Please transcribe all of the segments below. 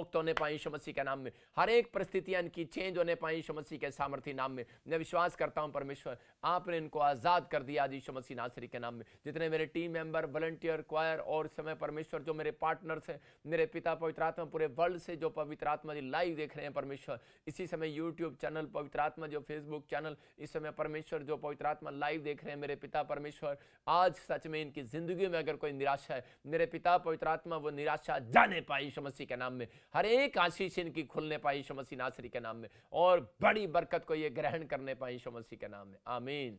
मुक्त होने पाए यीशु मसीह के नाम में, हर एक परिस्थितियां इनकी चेंज होने पाए यीशु मसीह के सामर्थी नाम में। मैं विश्वास करता हूं परमेश्वर आपने इनको आजाद कर दिया आज यीशु मसीह नासरी के नाम में। जितने मेरे टीम मेंबर, वॉलंटियर, क्वायर और इस समय परमेश्वर जो मेरे पार्टनर्स हैं, मेरे पिता पवित्र आत्मा पूरे वर्ल्ड से जो पवित्र आत्मा जी लाइव देख रहे हैं परमेश्वर, इसी समय यूट्यूब चैनल पवित्र आत्मा, जो फेसबुक चैनल इस समय परमेश्वर जो पवित्र आत्मा लाइव देख रहे हैं मेरे पिता परमेश्वर, आज सच में इनकी जिंदगी में अगर कोई निराशा है मेरे पिता पवित्र आत्मा वो निराशा जाने पाई यीशु मसीह के नाम में। हर एक आशीष इनकी खुलने पाई यीशु मसीह नासरी के नाम में, और बड़ी बरकत को ये ग्रहण करने पाई यीशु मसीह के नाम में। आमीन।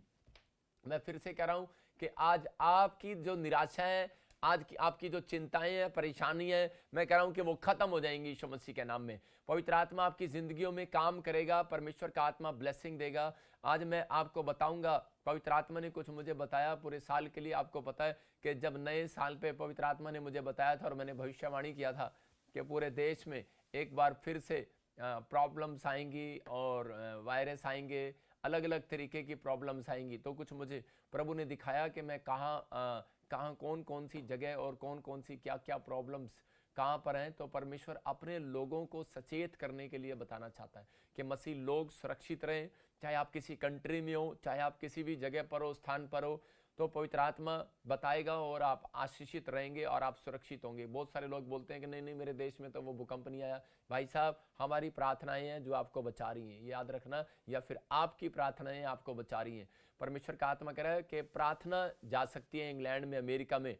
मैं फिर से कह रहा हूं कि आज आपकी जो निराशा है, आज की आपकी जो चिंताएं हैं, परेशानी है, मैं कह रहा हूं कि वो खत्म हो जाएंगी यीशु मसीह के नाम में। पवित्र आत्मा आपकी जिंदगियों में काम करेगा, परमेश्वर का आत्मा ब्लेसिंग देगा। आज मैं आपको बताऊंगा, पवित्र आत्मा ने कुछ मुझे बताया पूरे साल के लिए। आपको पता है कि जब नए साल पे पवित्र आत्मा ने मुझे बताया था और मैंने भविष्यवाणी किया था कि पूरे देश में एक बार फिर से प्रॉब्लम्स आएंगी और वायरस आएंगे, अलग अलग तरीके की प्रॉब्लम्स आएंगी। तो कुछ मुझे प्रभु ने दिखाया कि मैं कहाँ कौन कौन सी जगह और कौन कौन सी क्या क्या प्रॉब्लम्स कहाँ पर हैं। तो परमेश्वर अपने लोगों को सचेत करने के लिए बताना चाहता है कि मसीह लोग सुरक्षित रहें, चाहे आप किसी कंट्री में हो, चाहे आप किसी भी जगह पर हो, स्थान पर हो, तो पवित्र आत्मा बताएगा और आप आशीषित रहेंगे और आप सुरक्षित होंगे। बहुत सारे लोग बोलते हैं कि नहीं नहीं मेरे देश में तो वो भूकंप नहीं आया। भाई साहब, हमारी प्रार्थनाएं हैं जो आपको बचा रही हैं, याद रखना, या फिर आपकी प्रार्थनाएं आपको बचा रही हैं। परमेश्वर का आत्मा कह रहा है कि प्रार्थना जा सकती है इंग्लैंड में, अमेरिका में।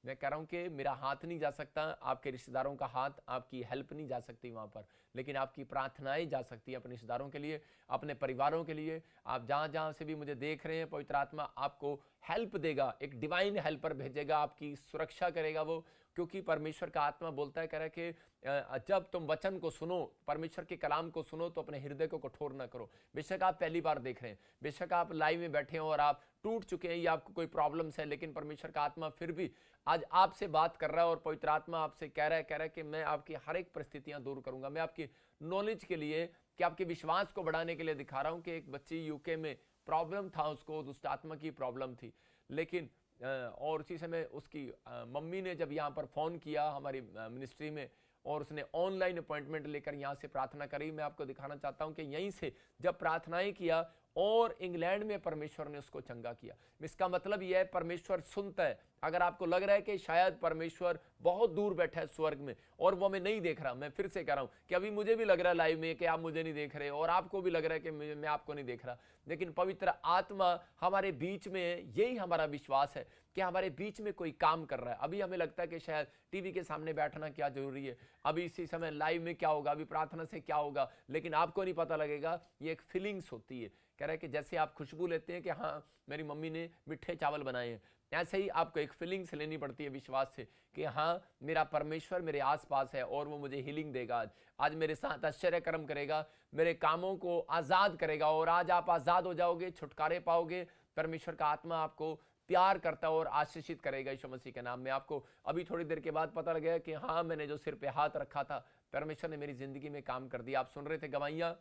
मैं कह रहा हूँ कि मेरा हाथ नहीं जा सकता, आपके रिश्तेदारों का हाथ, आपकी हेल्प नहीं जा सकती वहाँ पर, लेकिन आपकी प्रार्थनाएं जा सकती है अपने रिश्तेदारों के लिए, अपने परिवारों के लिए। आप जहाँ जहाँ से भी मुझे देख रहे हैं, पवित्र आत्मा आपको हेल्प देगा, एक डिवाइन हेल्पर भेजेगा, आपकी सुरक्षा करेगा वो। क्योंकि परमेश्वर का आत्मा बोलता है, कह रहा है कि जब तुम वचन को सुनो, परमेश्वर के कलाम को सुनो, तो अपने हृदय को कठोर ना करो। बेशक आप पहली बार देख रहे हैं, बेशक आप लाइव में बैठे हो और आप टूट चुके हैं या आपको कोई प्रॉब्लम्स है, लेकिन परमेश्वर का आत्मा फिर भी आज आपसे बात कर रहा है और पवित्र आत्मा आपसे कह रहा है कि मैं आपकी हर एक परिस्थितियां दूर करूंगा। मैं आपकी नॉलेज के लिए, कि आपके विश्वास को बढ़ाने के लिए दिखा रहा हूं कि एक बच्ची यूके में प्रॉब्लम था, उसको दुष्ट आत्मा की प्रॉब्लम थी, लेकिन और उसी समय उसकी मम्मी ने जब यहाँ पर फ़ोन किया हमारी मिनिस्ट्री में और उसने ऑनलाइन अपॉइंटमेंट लेकर यहाँ से प्रार्थना करी। मैं आपको दिखाना चाहता हूँ कि यहीं से जब प्रार्थनाएं किया और इंग्लैंड में परमेश्वर ने उसको चंगा किया। इसका मतलब यह है परमेश्वर सुनता है। अगर आपको लग रहा है कि शायद परमेश्वर बहुत दूर बैठा है स्वर्ग में और वो मैं नहीं देख रहा, मैं फिर से कह रहा हूं कि अभी मुझे भी लग रहा है लाइव में कि आप मुझे नहीं देख रहे और आपको भी लग रहा है कि मैं आपको नहीं देख रहा, लेकिन पवित्र आत्मा हमारे बीच में है। यही हमारा विश्वास है कि हमारे बीच में कोई काम कर रहा है। अभी हमें लगता है कि शायद टीवी के सामने बैठना क्या जरूरी है, अभी इसी समय लाइव में क्या होगा, अभी प्रार्थना से क्या होगा, लेकिन आपको नहीं पता लगेगा। ये एक फीलिंग्स होती है। कह रहा है कि जैसे आप खुशबू लेते हैं कि हाँ मेरी मम्मी ने मीठे चावल बनाए हैं, ऐसे ही आपको एक फीलिंग्स लेनी पड़ती है विश्वास से कि हाँ मेरा परमेश्वर मेरे आसपास है और वो मुझे हीलिंग देगा, आज मेरे साथ आश्चर्य कर्म करेगा, मेरे कामों को आज़ाद करेगा। और आज आप आज़ाद हो जाओगे, छुटकारे पाओगे। परमेश्वर का आत्मा आपको प्यार करता है और आशीषित करेगा यीशु मसीह के नाम में। आपको अभी थोड़ी देर के बाद पता लगा कि हाँ मैंने जो सिर पे हाथ रखा था, परमेश्वर ने मेरी जिंदगी में काम कर दिया। आप सुन रहे थे गवाहियाँ,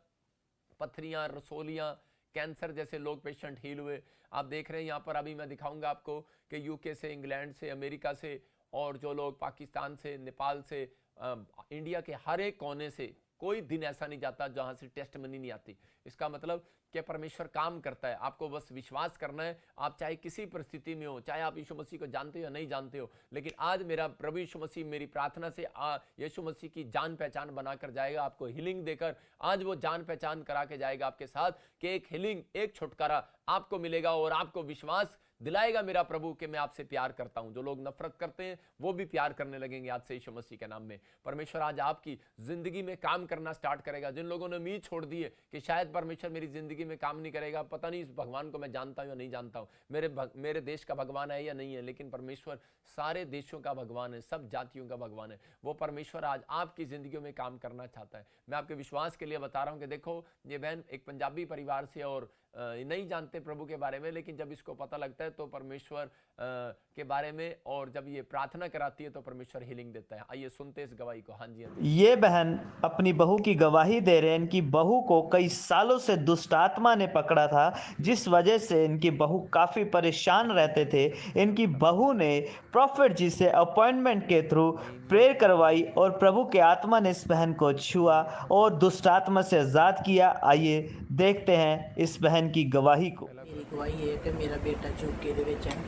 पत्थरियाँ, रसोलियाँ, कैंसर जैसे लोग पेशेंट हील हुए। आप देख रहे हैं यहाँ पर, अभी मैं दिखाऊंगा आपको कि यूके से, इंग्लैंड से, अमेरिका से और जो लोग पाकिस्तान से, नेपाल से, इंडिया के हर एक कोने से, कोई दिन ऐसा नहीं जाता जहां से टेस्टमनी नहीं आती। इसका मतलब कि परमेश्वर काम करता है। आपको बस विश्वास करना है। आप चाहे किसी परिस्थिति में हो, चाहे आप यीशु मसीह को जानते हो या नहीं जानते हो, लेकिन आज मेरा प्रभु यीशु मसीह मेरी प्रार्थना से यीशु मसीह की जान पहचान बनाकर जाएगा, आपको हीलिंग देकर आज वो जान पहचान करा के जाएगा आपके साथ कि एक हीलिंग, एक छुटकारा आपको मिलेगा और आपको विश्वास दिलाएगा मेरा प्रभु कि मैं आपसे प्यार करता हूं। जो लोग नफरत करते हैं वो भी प्यार करने लगेंगे आज से यीशु मसीह के नाम में। परमेश्वर आज आपकी जिंदगी में काम करना स्टार्ट करेगा। जिन लोगों ने उम्मीद छोड़ दी है कि शायद परमेश्वर मेरी जिंदगी में काम नहीं करेगा, पता नहीं इस भगवान को मैं जानता हूं या नहीं जानता हूं, मेरे देश का भगवान है या नहीं है, लेकिन परमेश्वर सारे देशों का भगवान है, सब जातियों का भगवान है। वो परमेश्वर आज आपकी जिंदगी में काम करना चाहता है। मैं आपके विश्वास के लिए बता रहा हूं कि देखो, ये बहन एक पंजाबी परिवार से और नहीं जानते प्रभु के बारे में, लेकिन जब इसको पता लगता है तो परमेश्वर के बारे में, और जब ये प्रार्थना कराती है तो परमेश्वर हीलिंग देता है। आइए सुनते हैं इस गवाही को। हाँ जी, हाँ जी। ये बहन अपनी बहू की गवाही दे रहे हैं। इनकी बहू को कई सालों से दुष्ट आत्मा ने पकड़ा था, जिस वजह से इनकी बहू काफ़ी परेशान रहते थे। इनकी बहू ने प्रॉफिट जी से अपॉइंटमेंट के थ्रू प्रेयर करवाई और प्रभु के आत्मा ने इस बहन को छुआ और दुष्ट आत्मा से आज़ाद किया। आइए देखते हैं इस बहन की गवाही को। मेरी गवाही है कि मेरा बेटा यूके ਦੇ ਵਿੱਚ ਹੈ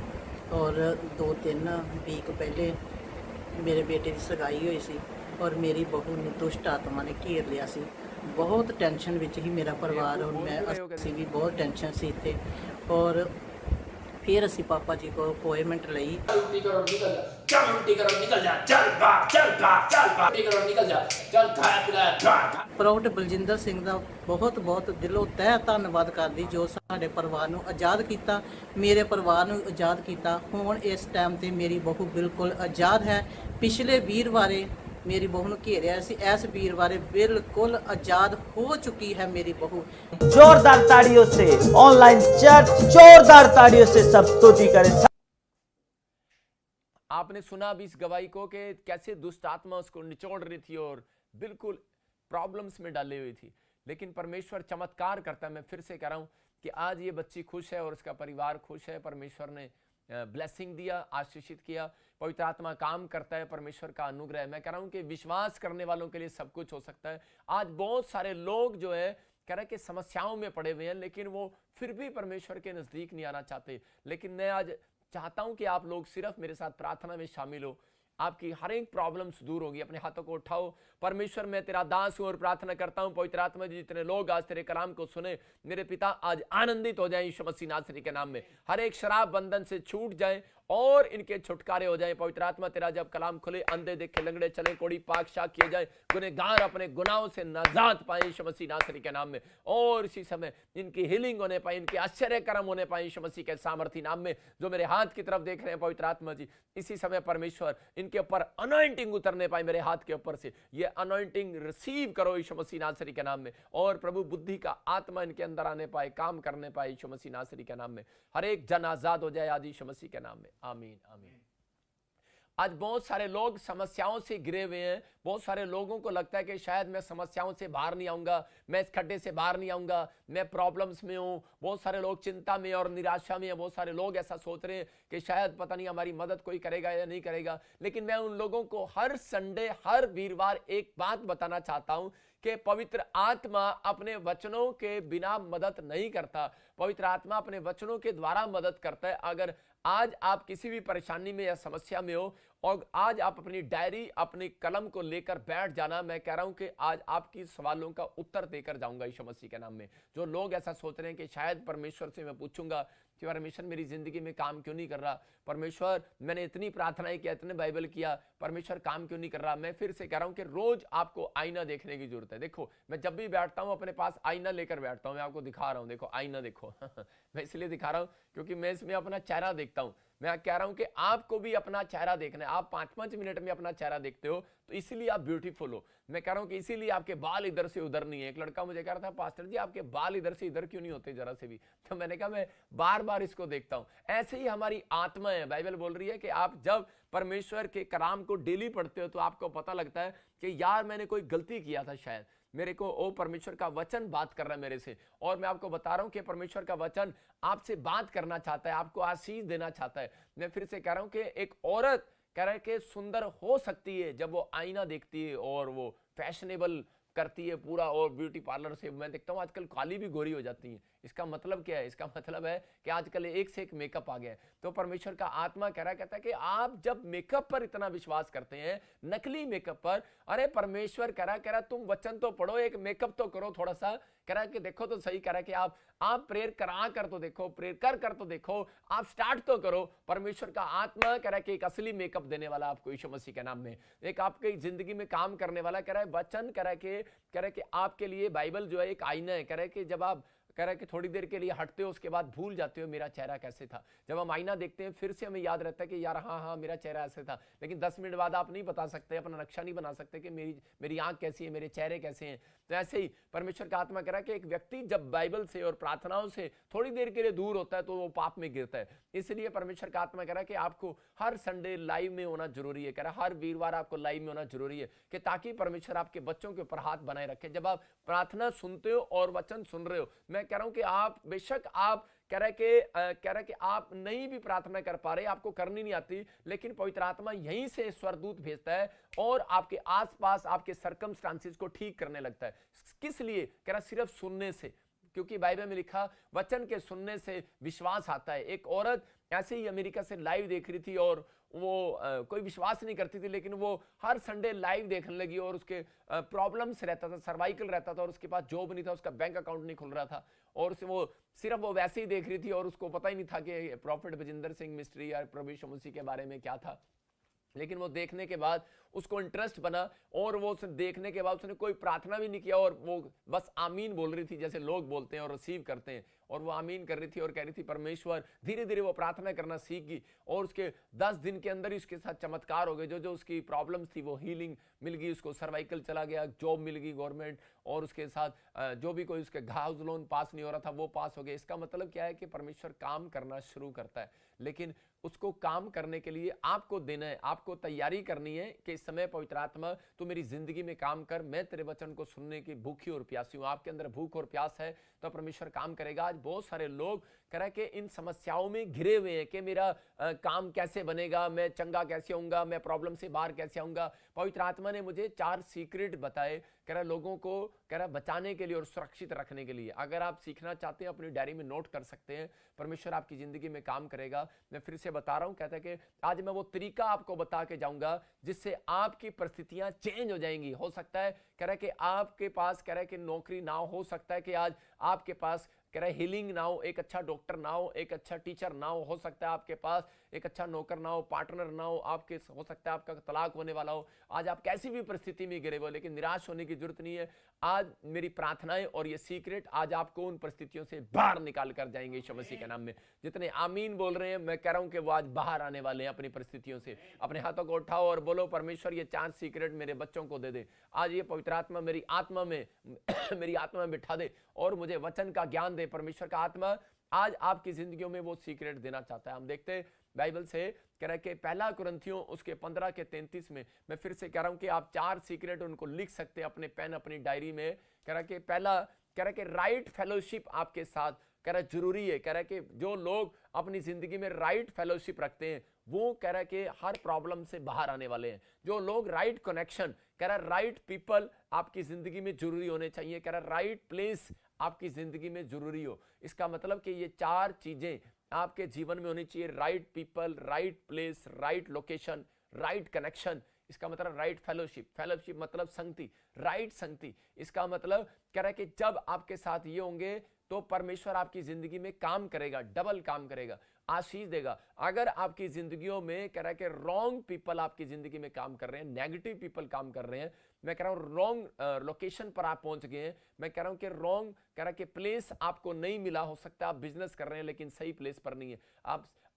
और 2-3 ਵੀਕ ਪਹਿਲੇ ਮੇਰੇ ਬੇਟੇ ਦੀ ਸਗਾਈ ਹੋਈ ਸੀ ਔਰ ਮੇਰੀ ਬਹੂ ਨੂੰ ਦੁਸ਼ਟ ਆਤਮਾ ਨੇ ਘੇਰ ਲਿਆ ਸੀ। ਬਹੁਤ ਟੈਨਸ਼ਨ ਵਿੱਚ ਹੀ ਮੇਰਾ ਪਰਿਵਾਰ ਔਰ ਮੈਂ ਅਸੀਂ ਵੀ ਬਹੁਤ ਟੈਨਸ਼ਨ ਸੀ ਇੱਥੇ। ਔਰ फिर असी पापा जी को अपॉइंटमेंट लई। उल्टी करो निकल जा, चल उल्टी करो निकल जा, चल भाग चल भाग चल भाग, उल्टी करो निकल जा, चल खाया पिलाया भाग। ਪ੍ਰੋਫਟ ਬਲਜਿੰਦਰ ਸਿੰਘ ਦਾ ਬਹੁਤ ਬਹੁਤ ਦਿਲੋਂ ਤਹਿ ਧੰਨਵਾਦ ਕਰਦੀ ਜੋ ਸਾਡੇ ਪਰਿਵਾਰ ਨੂੰ ਆਜ਼ਾਦ ਕੀਤਾ, ਮੇਰੇ ਪਰਿਵਾਰ ਨੂੰ ਆਜ਼ਾਦ ਕੀਤਾ। ਹੁਣ ਇਸ ਟਾਈਮ ਤੇ ਮੇਰੀ ਬਹੂ ਬਿਲਕੁਲ ਆਜ਼ਾਦ ਹੈ। ਪਿਛਲੇ ਵੀਰਵਾਰੇ मेरी बहू ने घेरिया सी, इस वीरवारे बिल्कुल आजाद हो चुकी है मेरी बहू। जोरदार ताड़ियों से ऑनलाइन चर्च, जोरदार ताड़ियों से सब स्तुति करें। आपने सुना अभी इस गवाही को कि कैसे दुष्ट आत्मा उसको निचोड़ रही थी और बिल्कुल प्रॉब्लम्स में डाली हुई थी, लेकिन परमेश्वर चमत्कार करता है। मैं फिर से कह रहा हूं कि आज ये बच्ची खुश है और उसका परिवार खुश है। परमेश्वर ने ब्लेसिंग दिया, आशीषित किया, पवित्र आत्मा काम करता है, परमेश्वर का अनुग्रह है। मैं कह रहा हूं कि विश्वास करने वालों के लिए सब कुछ हो सकता है। आज बहुत सारे लोग जो है कह रहे हैं कि समस्याओं में पड़े हुए हैं, लेकिन वो फिर भी परमेश्वर के नजदीक नहीं आना चाहते। लेकिन मैं आज चाहता हूं कि आप लोग सिर्फ मेरे साथ प्रार्थना में शामिल हो, आपकी हर एक प्रॉब्लम्स दूर होगी। अपने हाथों को उठाओ। परमेश्वर, मैं तेरा दास हूं और प्रार्थना करता हूं पवित्र आत्मा जी, जितने लोग आज तेरे कलाम को सुने मेरे पिता आज आनंदित हो जाएं यीशु मसीह नासरी के नाम में। हर एक शराब बंधन से छूट जाएं और इनके छुटकारे हो जाएं। पवित्र आत्मा तेरा जब कलाम खुले, अंधे देखे, लंगड़े चले, कोड़ी पाक शाक किए जाए, गुनहगार अपने गुनाहों से नजात पाए यीशु मसीह नासरी के नाम में। और इसी समय इनकी हीलिंग होने पाए, इनके आश्चर्य कर्म होने पाए यीशु मसीह के सामर्थी नाम में। जो मेरे हाथ की तरफ देख रहे हैं पवित्र आत्मा जी, इसी समय परमेश्वर इनके ऊपर अनॉइंटिंग उतरने पाए मेरे हाथ के ऊपर से। ये अनॉइंटिंग रिसीव करो यीशु मसीह नासरी के नाम में। और प्रभु बुद्धि का आत्मा इनके अंदर आने पाए, काम करने पाए यीशु मसीह नासरी के नाम में। हर एक जन आजाद हो जाए आज यीशु मसीह के नाम में। आमीन आमीन। आज बहुत सारे लोग समस्याओं से घिरे हुए हैं। बहुत सारे लोगों को लगता है कि शायद मैं समस्याओं से बाहर नहीं आऊंगा, मैं इस खड्डे से बाहर नहीं आऊंगा, मैं प्रॉब्लम्स में हूं। बहुत सारे लोग चिंता में और निराशा में हैं। बहुत सारे लोग ऐसा सोच रहे हैं कि शायद पता नहीं हमारी मदद कोई करेगा या नहीं करेगा। लेकिन मैं उन लोगों को हर संडे, हर वीरवार एक बात बताना चाहता हूं कि पवित्र आत्मा अपने वचनों के बिना मदद नहीं करता। पवित्र आत्मा अपने वचनों के द्वारा मदद करता है। अगर आज आप किसी भी परेशानी में या समस्या में हो और आज आप अपनी डायरी, अपनी कलम को लेकर बैठ जाना, मैं कह रहा हूं कि आज आपकी सवालों का उत्तर देकर जाऊंगा यीशु मसीह के नाम में। जो लोग ऐसा सोच रहे हैं कि शायद परमेश्वर से मैं पूछूंगा कि परमेश्वर मेरी जिंदगी में काम क्यों नहीं कर रहा, परमेश्वर मैंने इतनी प्रार्थनाएं किया, इतने बाइबल किया, परमेश्वर काम क्यों नहीं कर रहा। मैं फिर से कह रहा हूं कि रोज आपको आईना देखने की जरूरत है। देखो, मैं जब भी बैठता हूं अपने पास आईना लेकर बैठता हूं। मैं आपको दिखा रहा हूं, देखो आईना देखो। मैं इसलिए दिखा रहा हूं क्योंकि मैं इसमें अपना चेहरा देखता हूं। मैं कह रहा हूं कि आपको भी अपना चेहरा देखना है। आप 5-5 मिनट में अपना चेहरा देखते हो तो इसीलिए आप ब्यूटीफुल हो। मैं कह रहा हूं कि इसीलिए आपके बाल इधर से उधर नहीं है। एक लड़का मुझे कह रहा था, पास्टर जी आपके बाल इधर से इधर क्यों नहीं होते जरा से भी। तो मैंने कहा मैं बार बार इसको देखता हूं। ऐसे ही हमारी आत्मा है। बाइबल बोल रही है कि आप जब परमेश्वर के कलाम को डेली पढ़ते हो तो आपको पता लगता है कि यार मैंने कोई गलती किया था, शायद मेरे को ओ परमेश्वर का वचन बात कर रहा है मेरे से। और मैं आपको बता रहा हूं कि परमेश्वर का वचन आपसे बात करना चाहता है, आपको आशीष देना चाहता है। मैं फिर से कह रहा हूं कि एक औरत कह रहा है कि सुंदर हो सकती है जब वो आईना देखती है और वो फैशनेबल करती है पूरा, और ब्यूटी पार्लर से मैं देखता हूं आजकल काली भी गोरी हो जाती है। इसका मतलब क्या है? इसका मतलब है कि आजकल एक से एक मेकअप आ गया है। तो परमेश्वर का आत्मा कहता है कि आप जब मेकअप पर इतना विश्वास करते हैं, नकली मेकअप पर, अरे परमेश्वर कह रहा तुम वचन तो पढ़ो, एक मेकअप तो करो थोड़ा सा। कह रहा है कि देखो तो सही, कह रहा है कि आप प्रेयर करा कर तो देखो, प्रेयर कर तो देखो, आप स्टार्ट तो करो। परमेश्वर का आत्मा कह रहा है कि एक असली मेकअप देने वाला आपको यीशु मसीह के नाम में, एक आपकी जिंदगी में काम करने वाला। कह रहा है वचन कह रहा है कि आपके लिए बाइबल जो है एक आईना है। कह रहा है कि जब आप कह रहा है कि थोड़ी देर के लिए हटते हो, उसके बाद भूल जाते हो मेरा चेहरा कैसे था। जब हम आईना देखते हैं फिर से हमें याद रहता है कि यार हाँ मेरा चेहरा ऐसे था, लेकिन 10 मिनट बाद आप नहीं बता सकते, अपना नक्शा नहीं बना सकते कि मेरी आंख कैसी है, मेरे चेहरे कैसे हैं। तो ऐसे ही परमेश्वर का आत्मा कह रहा है कि एक व्यक्ति जब बाइबल से और प्रार्थनाओं से थोड़ी देर के लिए दूर होता है तो वो पाप में गिरता है। इसलिए परमेश्वर का आत्मा कह रहा है कि आपको हर संडे लाइव में होना जरूरी है, कह रहा है हर वीरवार आपको लाइव में होना जरूरी है, कि ताकि परमेश्वर आपके बच्चों के ऊपर हाथ बनाए रखे। जब आप प्रार्थना सुनते हो और वचन सुन रहे हो, मैं कह रहा हूं कि आप बेशक आप कह रहा है कि आप नहीं भी प्रार्थना कर पा रहे, आपको करनी नहीं आती, लेकिन पवित्र आत्मा यहीं से स्वरदूत भेजता है और आपके आसपास आपके सर्कमस्टांसेस को ठीक करने लगता है। किस लिए? कह रहा सिर्फ सुनने से, क्योंकि बाइबल में लिखा वचन के सुनने से विश्वास आता है। एक औरत ऐसे ही अमेरिका से लाइव देख रही थी और वो कोई विश्वास नहीं करती थी, लेकिन वो हर संडे लाइव देखने लगी और उसके प्रॉब्लम्स रहता था, सर्वाइकल रहता था और उसके पास जॉब नहीं था, उसका बैंक अकाउंट नहीं खुल रहा था और वो सिर्फ वो वैसे ही देख रही थी और उसको पता ही नहीं था कि प्रॉफिट बजिंदर सिंह मिस्ट्री या प्रभु यीशु मसीह के बारे में क्या था। लेकिन वो देखने के बाद उसको इंटरेस्ट बना और वो देखने के बाद उसने कोई प्रार्थना भी नहीं किया और वो बस आमीन बोल रही थी जैसे लोग बोलते हैं और रिसीव करते हैं, और वो आमीन कर रही थी और कह रही थी परमेश्वर। धीरे धीरे वो प्रार्थना करना सीख गई और उसके 10 दिन के अंदर ही उसके साथ चमत्कार हो गए। जो उसकी प्रॉब्लम्स थी वो हीलिंग मिल गई, उसको सर्वाइकल चला गया, जॉब मिल गई गवर्नमेंट, और उसके साथ जो भी कोई उसके हाउस लोन पास नहीं हो रहा था वो पास हो गया। इसका मतलब क्या है कि परमेश्वर काम करना शुरू करता है, लेकिन उसको काम करने के लिए आपको देना है, आपको तैयारी करनी है कि इस समय पवित्र आत्मा तू मेरी जिंदगी में काम कर, मैं तेरे वचन को सुनने की भूखी और प्यासी हूं। आपके अंदर भूख और प्यास है तो परमेश्वर काम करेगा। आज बहुत सारे लोग कह रहे हैं कि इन समस्याओं में घिरे हुए हैं कि मेरा काम कैसे बनेगा, मैं चंगा कैसे होऊंगा, मैं प्रॉब्लम से बाहर कैसे आऊंगा। पवित्र आत्मा ने मुझे 4 सीक्रेट बताए, कह रहा लोगों को कह रहा बचाने के लिए और सुरक्षित रखने के लिए। अगर आप सीखना चाहते हैं अपनी डायरी में नोट कर सकते हैं, परमेश्वर आपकी जिंदगी में काम करेगा। मैं फिर से बता रहा हूं, कहता है कि आज मैं वो तरीका आपको बता के जाऊंगा जिससे आपकी परिस्थितियां चेंज हो जाएंगी। हो सकता है कह रहा है कि आपके पास कह रहा है कि नौकरी ना हो सकता है कि आज आपके पास कह रहा है हीलिंग ना हो, एक अच्छा डॉक्टर ना हो, एक अच्छा टीचर ना हो सकता है आपके पास एक अच्छा नौकर ना हो, पार्टनर ना हो, आपके हो सकता है आपका तलाक होने वाला हो। आज आप कैसी भी परिस्थिति में गिरे हो, लेकिन निराश होने की जरूरत नहीं है। आज मेरी प्रार्थनाएं और ये सीक्रेट आज आपको उन परिस्थितियों से बाहर निकाल कर जाएंगे यीशु मसीह के नाम में। जितने आमीन बोल रहे हैं, मैं कह रहा हूं कि वो आज बाहर आने वाले हैं अपनी परिस्थितियों से। अपने हाथों को उठाओ और बोलो परमेश्वर ये 4 सीक्रेट मेरे बच्चों को दे दे। आज ये पवित्र आत्मा मेरी आत्मा में मेरी आत्मा में बिठा दे और मुझे वचन का ज्ञान दे। परमेश्वर का आत्मा आज आपकी जिंदगियों में वो सीक्रेट देना चाहता है। हम देखते हैं बाइबल से कह रहा है कि 1 कुरिन्थियों उसके 15 के 33 में, मैं फिर से कह रहा हूं कि आप 4 सीक्रेट उनको लिख सकते हैं अपने पेन अपनी डायरी में। कह रहा है कि पहला कह रहा है कि राइट फेलोशिप आपके साथ कह रहा है जरूरी है। कह रहा है कि जो लोग अपनी जिंदगी में राइट फेलोशिप रखते हैं वो कह रहा है कि हर प्रॉब्लम से बाहर आने वाले हैं। जो लोग राइट कनेक्शन, कह रहा है राइट पीपल आपकी जिंदगी में जरूरी होने चाहिए। कह रहा है राइट प्लेस आपकी जिंदगी में जरूरी हो। इसका मतलब कि ये 4 चीजें आपके जीवन में होनी चाहिए, right people, right place, right location, right connection. इसका मतलब राइट फेलोशिप, फेलोशिप मतलब संगति, राइट संगति। इसका मतलब कह रहा है कि जब आपके साथ ये होंगे तो परमेश्वर आपकी जिंदगी में काम करेगा, डबल काम करेगा, आशीष देगा। अगर आपकी जिंदगियों में कह रहा है कि रॉन्ग पीपल आपकी जिंदगी में काम कर रहे हैं, नेगेटिव पीपल काम कर रहे हैं, मैं कह रहा हूं रॉन्ग लोकेशन पर आप पहुंच गए हैं, मैं कह रहा हूं कि रॉन्ग कह रहा है कि प्लेस आपको नहीं मिला। हो सकता है आप बिजनेस कर रहे हैं लेकिन सही प्लेस पर नहीं है।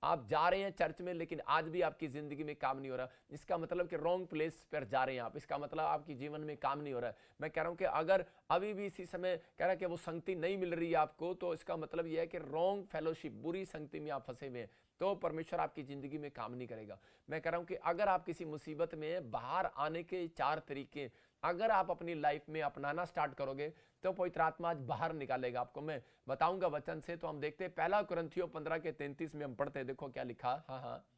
आप जा रहे हैं चर्च में लेकिन आज भी आपकी जिंदगी में काम नहीं हो रहा। इसका मतलब कि रॉन्ग प्लेस पर जा रहे हैं आप, इसका मतलब आपकी जीवन में काम नहीं हो रहा है। मैं कह रहा हूं कि अगर अभी भी इसी समय कह रहा है कि वो संगति नहीं मिल रही है आपको, तो इसका मतलब यह है कि रॉन्ग फेलोशिप, बुरी संगति में आप फंसे हुए हैं, तो परमेश्वर आपकी जिंदगी में काम नहीं करेगा। मैं कह रहा हूं कि अगर आप किसी मुसीबत में बाहर आने के 4 तरीके अगर आप अपनी लाइफ में अपनाना स्टार्ट करोगे तो पवित्र आत्मा आज बाहर निकालेगा आपको। मैं बताऊंगा वचन से। तो हम देखते हैं 1 कुरिन्थियों 15 के 33 में हम पढ़ते हैं, देखो क्या लिखा।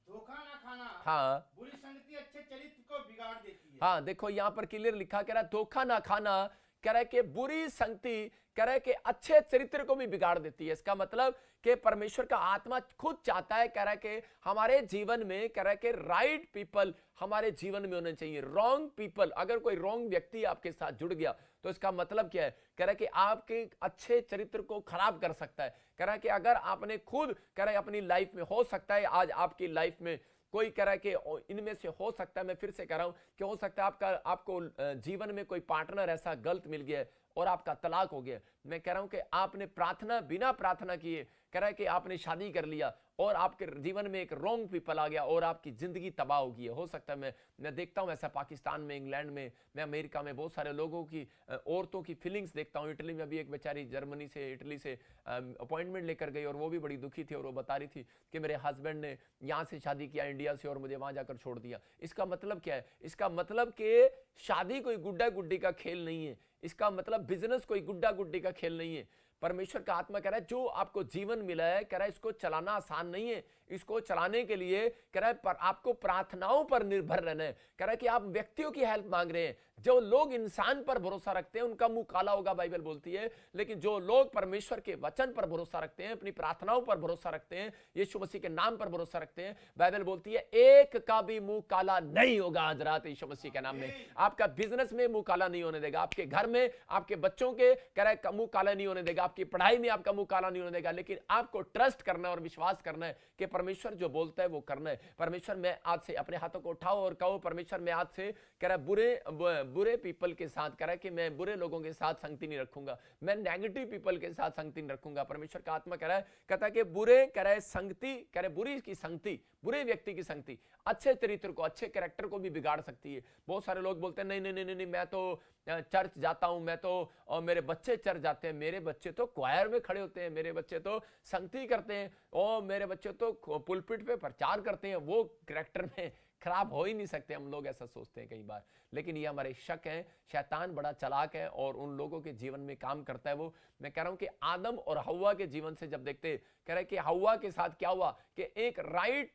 धोखा ना खाना, हाँ, बुरी संगति अच्छे चरित्र को बिगाड़ देती है। हाँ, देखो यहाँ पर क्लियर लिखा, कह रहा है धोखा ना खाना, कह रहा है कि बुरी संगति कह रहा है कि अच्छे चरित्र को भी बिगाड़ देती है। इसका मतलब कि परमेश्वर का आत्मा खुद चाहता है, कह रहा है कि हमारे जीवन में कह रहा है कि राइट पीपल हमारे जीवन में होने चाहिए। रॉन्ग पीपल, अगर कोई रॉन्ग व्यक्ति आपके साथ जुड़ गया तो इसका मतलब क्या है, कह रहा है कि आपके अच्छे चरित्र को खराब कर सकता है। कह रहा है कि अगर आपने खुद कह रहा है अपनी लाइफ में, हो सकता है आज आपकी लाइफ में कोई कह रहा है कि इनमें से हो सकता है, मैं फिर से कह रहा हूं कि हो सकता है आपको जीवन में कोई पार्टनर ऐसा गलत मिल गया है और आपका तलाक हो गया। मैं कह रहा हूं कि आपने प्रार्थना, बिना प्रार्थना किए कह रहा है कि आपने शादी कर लिया और आपके जीवन में एक रॉन्ग पीपल आ गया और आपकी जिंदगी तबाह हो गई है। हो सकता है, मैं देखता हूं ऐसा पाकिस्तान में, इंग्लैंड में, मैं अमेरिका में बहुत सारे लोगों की, औरतों की फीलिंग्स देखता हूं। इटली में अभी एक बेचारी जर्मनी से, इटली से अपॉइंटमेंट लेकर गई और वो भी बड़ी दुखी थी और वो बता रही थी कि मेरे हस्बैंड ने यहाँ से शादी किया इंडिया से और मुझे वहां जाकर छोड़ दिया। इसका मतलब क्या है? इसका मतलब कि शादी कोई गुड्डा गुड्डी का खेल नहीं है। इसका मतलब बिजनेस कोई गुड्डा गुड्डी का खेल नहीं है। परमेश्वर का आत्मा कह रहा है जो आपको जीवन मिला है, कह रहा है इसको चलाना आसान नहीं है। इसको चलाने के लिए कह रहा है पर आपको प्रार्थनाओं पर निर्भर रहना है। कह रहा है कि आप व्यक्तियों की हेल्प मांग रहे हैं। जो लोग इंसान पर भरोसा रखते हैं उनका मुंह काला होगा, बाइबल बोलती है, लेकिन जो लोग परमेश्वर के वचन पर भरोसा रखते हैं, अपनी प्रार्थनाओं पर भरोसा रखते हैं, यीशु मसीह के नाम पर भरोसा रखते हैं, बाइबल बोलती है एक का भी मुंह काला नहीं होगा। आज रात यीशु मसीह के नाम में आपका बिजनेस में मुंह काला नहीं होने देगा, आपके घर में, आपके बच्चों के कह रहा है मुंह काला नहीं होने देगा, आपकी पढ़ाई में आपका मुंह काला नहीं होने देगा। लेकिन आपको ट्रस्ट करना है और विश्वास करना है कि परमेश्वर जो बोलता है वो करना है। परमेश्वर, मैं आज से अपने हाथों को उठाओ और कहो, परमेश्वर मैं आज से कह रहा है बुरे पीपल के साथ, कह रहा है कि मैं बुरे लोगों के साथ संगति नहीं रखूंगा, मैं नेगेटिव पीपल के साथ संगति नहीं रखूंगा। परमेश्वर का आत्मा कह रहा है, कहता है कि बुरे, कह रहा है संगति, कह रहा है बुरी की संगति, बुरे व्यक्ति की संगति अच्छे चरित्र को, अच्छे कैरेक्टर को भी बिगाड़ सकती है। बहुत सारे लोग बोलते हैं नहीं नहीं नहीं नहीं, मैं तो चर्च जाता हूं, मैं तो, और मेरे बच्चे चर्च जाते हैं, मेरे बच्चे तो क्वायर में खड़े होते हैं, मेरे बच्चे तो संगति करते हैं, और मेरे बच्चे तो पुलपिट पे प्रचार करते हैं। वो कैरेक्टर में खराब हो ही नहीं सकते, हम लोग ऐसा सोचते हैं कई बार। लेकिन ये हमारे शक है। शैतान बड़ा चालाक है और उन लोगों के जीवन में काम करता है वो। मैं कह रहा हूं कि आदम और हव्वा के जीवन से जब देखते, कह रहा है कि हव्वा के साथ क्या हुआ कि एक राइट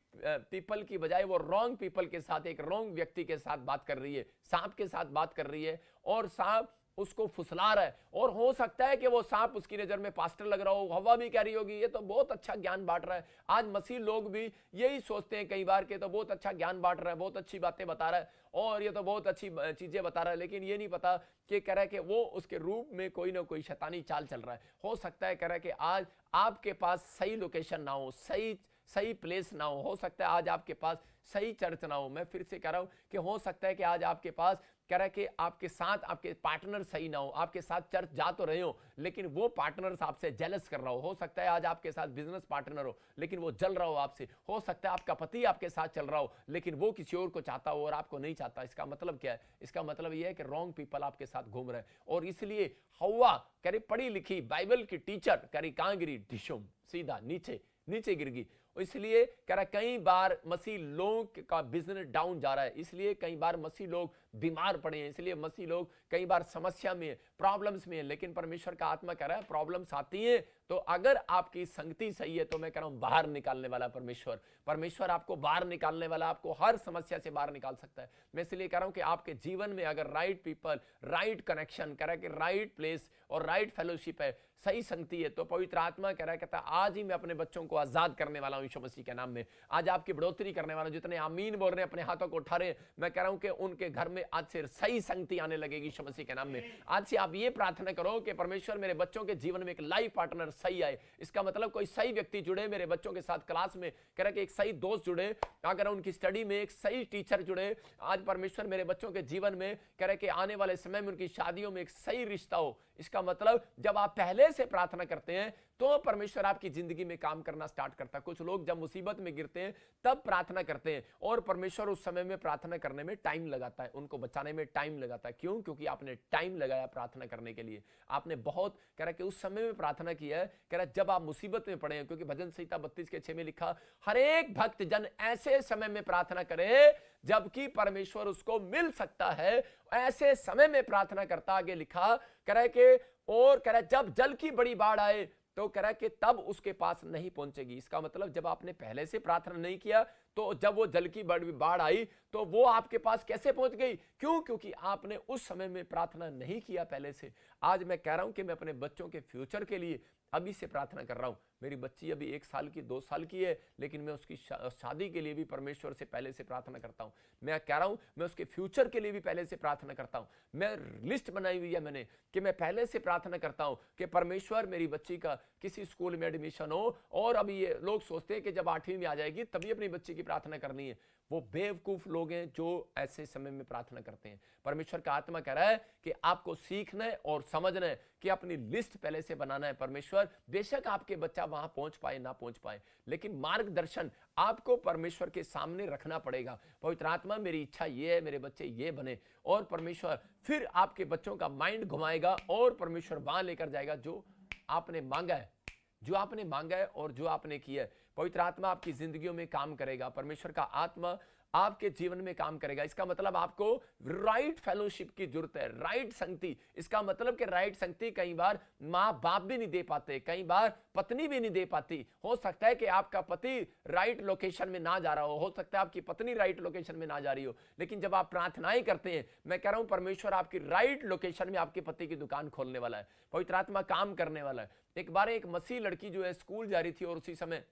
पीपल की बजाय वो रॉन्ग पीपल के साथ, एक रॉन्ग व्यक्ति के साथ बात कर रही है, सांप के साथ बात कर रही है, और सांप उसको फुसला रहा है। और हो सकता है कि वो सांप उसकी नजर में पास्टर लग रहा हो, हवा भी कह रही होगी ये तो बहुत अच्छा ज्ञान बांट रहा है। आज मसीह लोग भी यही सोचते हैं कई बार के तो बहुत अच्छा ज्ञान बांट रहा है, बहुत अच्छी बातें बता रहा है और ये तो बहुत अच्छी चीजें बता रहा है, लेकिन ये नहीं पता कि कह रहा है कि वो उसके रूप में कोई ना कोई शैतानी चाल चल रहा है। हो सकता है कह रहा है कि आज आपके पास सही लोकेशन ना हो, सही प्लेस ना हो सकता है आज आपके पास सही चर्च ना हो। मैं फिर से कह रहा हूं कि हो सकता है कि आज आपके पास, कह रहा है कि आपके साथ आपके पार्टनर सही ना हो, आपके साथ चर्च जा तो रहे हो लेकिन वो पार्टनर आपसे जेलस कर रहा हो सकता है आज आपके साथ बिजनेस पार्टनर हो लेकिन वो जल रहा हो आपसे। हो सकता है आपका पति आपके साथ चल रहा हो लेकिन वो किसी और को चाहता हो और आपको नहीं चाहता। इसका मतलब क्या है? इसका मतलब यह है कि रॉन्ग पीपल आपके साथ घूम रहे हैं। और इसलिए हव्वा कह रही पढ़ी लिखी बाइबल की टीचर कह रही कहां गिरी? डिशुम, सीधा नीचे गिर गई। इसलिए कह रहा कई बार मसीह लोग का बिजनेस डाउन जा रहा है, इसलिए कई बार मसीह लोग बीमार पड़े हैं, इसलिए मसीह लोग कई बार समस्या में है, प्रॉब्लम्स में है। लेकिन परमेश्वर का आत्मा कह रहा है प्रॉब्लम्स आती हैं तो अगर आपकी संगति सही है तो मैं कह रहा हूं बाहर निकालने वाला परमेश्वर आपको बाहर निकालने वाला, आपको हर समस्या से बाहर निकाल सकता है। मैं इसलिए कह रहा हूं कि आपके जीवन में अगर राइट पीपल, राइट कनेक्शन, कह रहा है कि राइट प्लेस और राइट फेलोशिप है, सही संगति है, तो पवित्र आत्मा कह रहा है, कहता आज ही मैं अपने बच्चों को आजाद करने वाला हूं यीशु मसीह के नाम में। आज आपकी बढ़ोतरी करने वाला हूं। जितने आमीन बोल रहे हैं अपने हाथों को उठा रहे हैं, मैं कह रहा हूं कि उनके घर में आज से सही संगति आने लगेगी यीशु मसीह के नाम में। आज से आप ये प्रार्थना करो कि परमेश्वर मेरे बच्चों के जीवन में एक लाइफ पार्टनर सही आए। इसका मतलब कोई सही व्यक्ति जुड़े मेरे बच्चों के साथ क्लास में, कह रहा है कि एक सही दोस्त जुड़े, अगर उनकी स्टडी में एक सही टीचर जुड़े। आज परमेश्वर मेरे बच्चों के जीवन में कह रहा है कि आने वाले समय में उनकी शादियों में एक सही रिश्ता हो। इसका मतलब जब आप पहले से प्रार्थना करते हैं तो परमेश्वर आपकी जिंदगी में काम करना स्टार्ट करता है। कुछ लोग जब मुसीबत में गिरते हैं तब प्रार्थना करते हैं और परमेश्वर उस समय में प्रार्थना करने में टाइम लगाता है, उनको बचाने में टाइम लगाता है। क्यों? क्योंकि आपने टाइम लगाया प्रार्थना करने के लिए। आपने बहुत कह रहा है कि उस समय में प्रार्थना किया है, कह रहा है जब आप मुसीबत में पड़े हैं। क्योंकि भजन संहिता 32:6 में लिखा, हर एक भक्त जन ऐसे समय में प्रार्थना करे जबकि परमेश्वर उसको मिल सकता है, ऐसे समय में प्रार्थना करता। आगे लिखा कह रहा है कि और कह रहा है जब जल की बड़ी बाढ़ आए तो कह रहा है कि तब उसके पास नहीं पहुंचेगी। इसका मतलब जब आपने पहले से प्रार्थना नहीं किया तो जब वो जल की बाढ़ आई तो वो आपके पास कैसे पहुंच गई? क्यों? क्योंकि आपने उस समय में प्रार्थना नहीं किया पहले से। आज मैं कह रहा हूं कि मैं अपने बच्चों के फ्यूचर के लिए अभी से प्रार्थना कर रहा हूं। मेरी बच्ची अभी 1 साल की 2 साल की है लेकिन मैं उसकी शादी के लिए भी परमेश्वर से पहले से प्रार्थना करता हूं। मैं कह रहा हूं मैं उसके फ्यूचर के लिए भी पहले से प्रार्थना करता हूं। मैं लिस्ट बनाई हुई है मैंने कि मैं पहले से प्रार्थना करता हूं कि परमेश्वर मेरी बच्ची का किसी स्कूल में एडमिशन हो। और अभी ये लोग सोचते हैं कि जब 8वीं में आ जाएगी तभी अपनी बच्ची की प्रार्थना करनी है, वो बेवकूफ लोग हैं जो ऐसे समय में प्रार्थना करते हैं। परमेश्वर का आत्मा कह रहा है कि आपको सीखना है और समझना है कि अपनी लिस्ट पहले से बनाना है। परमेश्वर बेशक आपके बच्चा वहां पहुंच पाए ना पहुंच पाए, लेकिन मार्गदर्शन आपको परमेश्वर के सामने रखना पड़ेगा। पवित्र आत्मा मेरी इच्छा ये है, मेरे बच्चे ये बने, और परमेश्वर फिर आपके बच्चों का माइंड घुमाएगा और परमेश्वर वहां लेकर जाएगा जो आपने मांगा है, जो आपने मांगा है और जो आपने किया है। पवित्र आत्मा आपकी जिंदगियों में काम करेगा, परमेश्वर का आत्मा आपके जीवन में काम करेगा। इसका मतलब आपको राइट फेलोशिप की जरूरत है, राइट संगति। इसका मतलब कि राइट संगति कई बार माँ बाप भी नहीं दे पाते, कई बार पत्नी भी नहीं दे पाती। हो सकता है कि आपका पति राइट लोकेशन में ना जा रहा हो सकता है आपकी पत्नी राइट लोकेशन में ना जा रही हो, लेकिन जब आप प्रार्थनाएं करते हैं, मैं कह रहा हूं परमेश्वर आपकी राइट लोकेशन में आपके पति की दुकान खोलने वाला है, पवित्र आत्मा काम करने वाला है। एक बार एक मसीह लड़की जो है स्कूल जा रही थी और उसी समय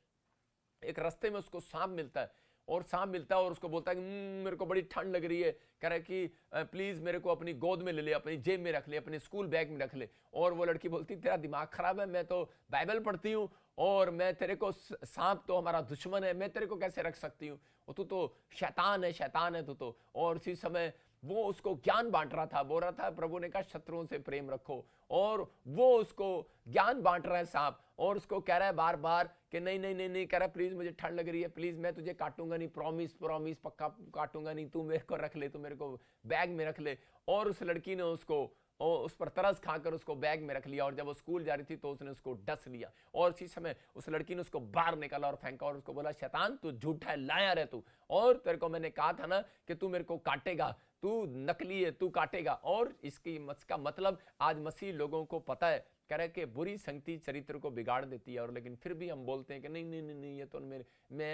एक रास्ते में उसको सांप मिलता है, और सांप मिलता है और उसको बोलता है कि मेरे को बड़ी ठंड लग रही है, कह रहा है कि प्लीज मेरे को अपनी गोद में ले ले, अपनी जेब में रख ले, अपने स्कूल बैग में रख ले। और वो लड़की बोलती तेरा दिमाग खराब है, मैं तो बाइबल पढ़ती हूँ और मैं तेरे को, सांप तो हमारा दुश्मन है, मैं तेरे को कैसे रख सकती हूँ, और तू तो शैतान है तू तो। और उसी समय वो उसको ज्ञान बांट रहा था, बोल रहा था प्रभु ने कहा शत्रुओं से प्रेम रखो, और वो उसको ज्ञान बांट रहा है सांप, और उसको कह रहा है बार बार कि नहीं नहीं नहीं नहीं, कह रहा है प्लीज मुझे ठंड लग रही है, प्लीज मैं तुझे काटूंगा नहीं, प्रॉमिस प्रॉमिस पक्का काटूंगा नहीं, तू मेरे को रख ले, तू मेरे को बैग में रख ले। और उस लड़की ने उसको उस पर तरस खाकर उसको बैग में रख लिया, और जब वो स्कूल जा रही थी तो उसने उसको डस लिया, और इसी समय उस लड़की ने उसको बाहर निकाला और फेंका, और उसको बोला शैतान तू झूठा है, लाया रहे तू, और तेरे को मैंने कहा था ना कि तू मेरे को काटेगा, तू नकली है, तू काटेगा। और इसका मतलब आज मसीह लोगों को पता है, कह रहे कि बुरी संगति चरित्र को बिगाड़ देती है, और लेकिन फिर भी हम बोलते हैं कि नहीं नहीं नहीं नहीं, ये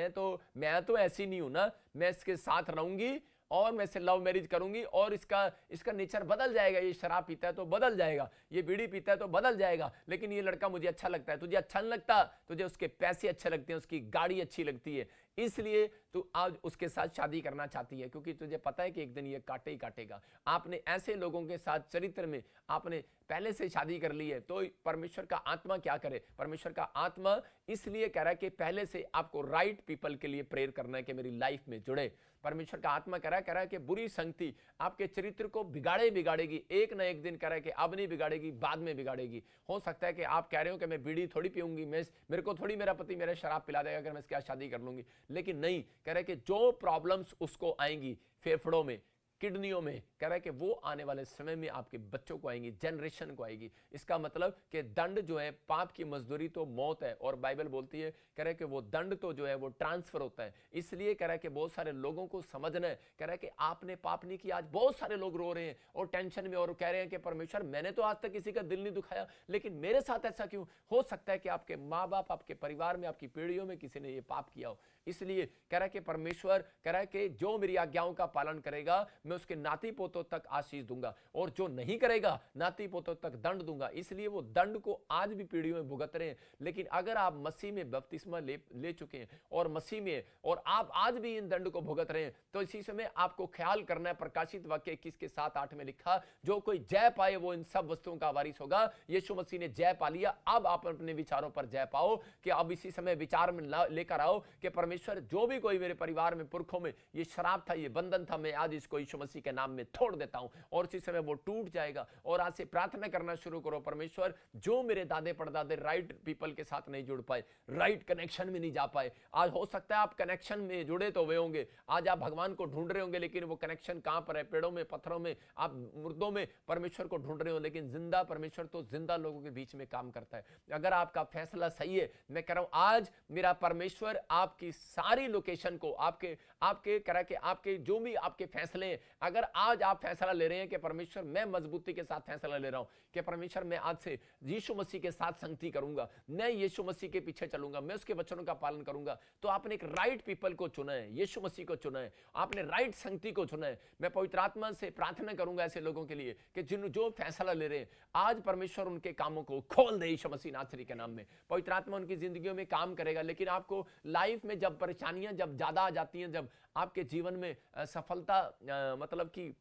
तो मैं तो ऐसी नहीं हूं ना, मैं इसके साथ रहूंगी और मैं इससे लव मैरिज करूंगी, और इसका नेचर बदल जाएगा, ये शराब पीता है तो बदल जाएगा, ये बीड़ी पीता है तो बदल जाएगा, लेकिन ये लड़का मुझे अच्छा लगता है। तुझे अच्छा नहीं लगता, तुझे उसके पैसे अच्छे लगते हैं, उसकी गाड़ी अच्छी लगती है, इसलिए तू आज उसके साथ शादी करना चाहती है, क्योंकि तुझे पता है कि एक दिन ये काटे ही काटेगा। आपने ऐसे लोगों के साथ चरित्र में आपने पहले से शादी कर ली है, तो परमेश्वर का आत्मा क्या करे? परमेश्वर का आत्मा इसलिए कह रहा है कि पहले से आपको राइट पीपल के लिए प्रेयर करना है कि मेरी लाइफ में जुड़े। परमेश्वर का आत्मा कह रहा है कि बुरी संगति आपके चरित्र को बिगाड़ेगी, एक ना एक दिन कह रहा है कि अब नहीं बिगाड़ेगी, बाद में बिगाड़ेगी। हो सकता है कि आप कह रहे हो कि मैं बीड़ी थोड़ी पीऊंगी, मेरे को थोड़ी मेरा पति मेरा शराब पिला देगा अगर मैं इसके साथ शादी कर लूंगी, लेकिन नहीं, कह रहा है कि जो प्रॉब्लम्स उसको आएंगी फेफड़ों में, किडनियों में, कह रहा है कि वो आने वाले समय में आपके बच्चों को आएंगी, जनरेशन को आएगी। इसका मतलब कि दंड जो है, पाप की मजदूरी तो मौत है, और बाइबल बोलती है, कह रहा है कि वो दंड तो जो है वो ट्रांसफर होता है। इसलिए कह रहा है कि बहुत सारे लोगों को समझना है, कह रहा है कि आपने पाप नहीं किया। आज बहुत सारे लोग रो रहे हैं और टेंशन में, और कह रहे हैं कि परमेश्वर मैंने तो आज तक किसी का दिल नहीं दुखाया, लेकिन मेरे साथ ऐसा क्यों? हो सकता है कि आपके माँ बाप, आपके परिवार में, आपकी पीढ़ियों में किसी ने ये पाप किया हो। इसलिए कह रहा है कि परमेश्वर कह रहा है कि जो मेरी आज्ञाओं का पालन करेगा मैं उसके नाती पोतों तक आशीष दूंगा, और जो नहीं करेगा नाती पोतों तक दंड दूंगा। इसलिए वो दंड को आज भी पीढ़ियों में भुगत रहे हैं। लेकिन अगर आप मसीह में बपतिस्मा ले चुके हैं और मसीह में, और आप आज भी इन दंड को भुगत रहे हैं, तो इसी समय आपको ख्याल करना है। प्रकाशित वाक्य 21 के 7-8 में लिखा, जो कोई जय पाए वो इन सब वस्तुओं का वारिस होगा। यीशु मसीह ने जय पा लिया, अब आप अपने विचारों पर जय पाओ, कि अब इसी समय विचार में लेकर आओ कि परमेश्वर जो भी कोई मेरे परिवार में, पुरखों में ये शराब था, ये बंधन था, मैं आज इसको यीशु मसीह के नाम में तोड़ देता हूं, और इसी समय वो टूट जाएगा। और आज से प्रार्थना करना शुरू करो, परमेश्वर जो मेरे दादे परदादे राइट पीपल के साथ नहीं जुड़ पाए, राइट कनेक्शन में नहीं जा पाए, आज हो सकता है आप कनेक्शन में जुड़े तो हुए होंगे, आज आप भगवान को ढूंढ रहे होंगे, लेकिन वो कनेक्शन कहां पर है? पेड़ों में, पत्थरों में, आप मुर्दों में परमेश्वर को ढूंढ रहे हो, लेकिन जिंदा परमेश्वर तो जिंदा लोगों के बीच में काम करता है। अगर आपका फैसला सही है, मैं कह रहा हूं आज मेरा परमेश्वर आपकी सारी लोकेशन को, आपके करा के आपके जो भी आपके फैसले हैं, अगर आज आप फैसला ले रहे हैं कि परमेश्वर मैं मजबूती के साथ फैसला ले रहा हूं कि परमेश्वर मैं आज से यीशु मसीह के साथ संगति करूंगा, मैं यीशु मसीह के पीछे चलूंगा, मैं उसके वचनों का पालन करूंगा, तो आपने एक राइट पीपल को चुना है, यीशु मसीह को चुना है, आपने राइट संगति को चुना है। मैं पवित्र आत्मा से प्रार्थना करूंगा ऐसे लोगों के लिए कि जो फैसला ले रहे हैं, आज परमेश्वर उनके कामों को खोल दे यीशु मसीह नासरी के नाम में। पवित्र आत्मा उनकी जिंदगियों में काम करेगा। लेकिन आपको लाइफ में जब परेशानियां जब ज्यादा आ जाती हैं, जब आपके जीवन में सफलता मतलब कि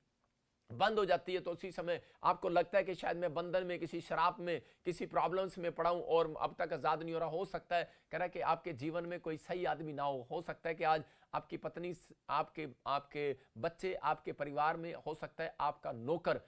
बंद हो जाती है, तो उसी समय आपको लगता है कि शायद मैं बंधन में, किसी शराब में, किसी प्रॉब्लम्स में पड़ा हूं और अब तक आजाद नहीं हो रहा। हो सकता है कह रहा है कि आपके जीवन में कोई सही आदमी ना हो सकता है कि आज आपकी पत्नी, आपके आपके बच्चे, आपके परिवार में हो सकता है आपका नौकर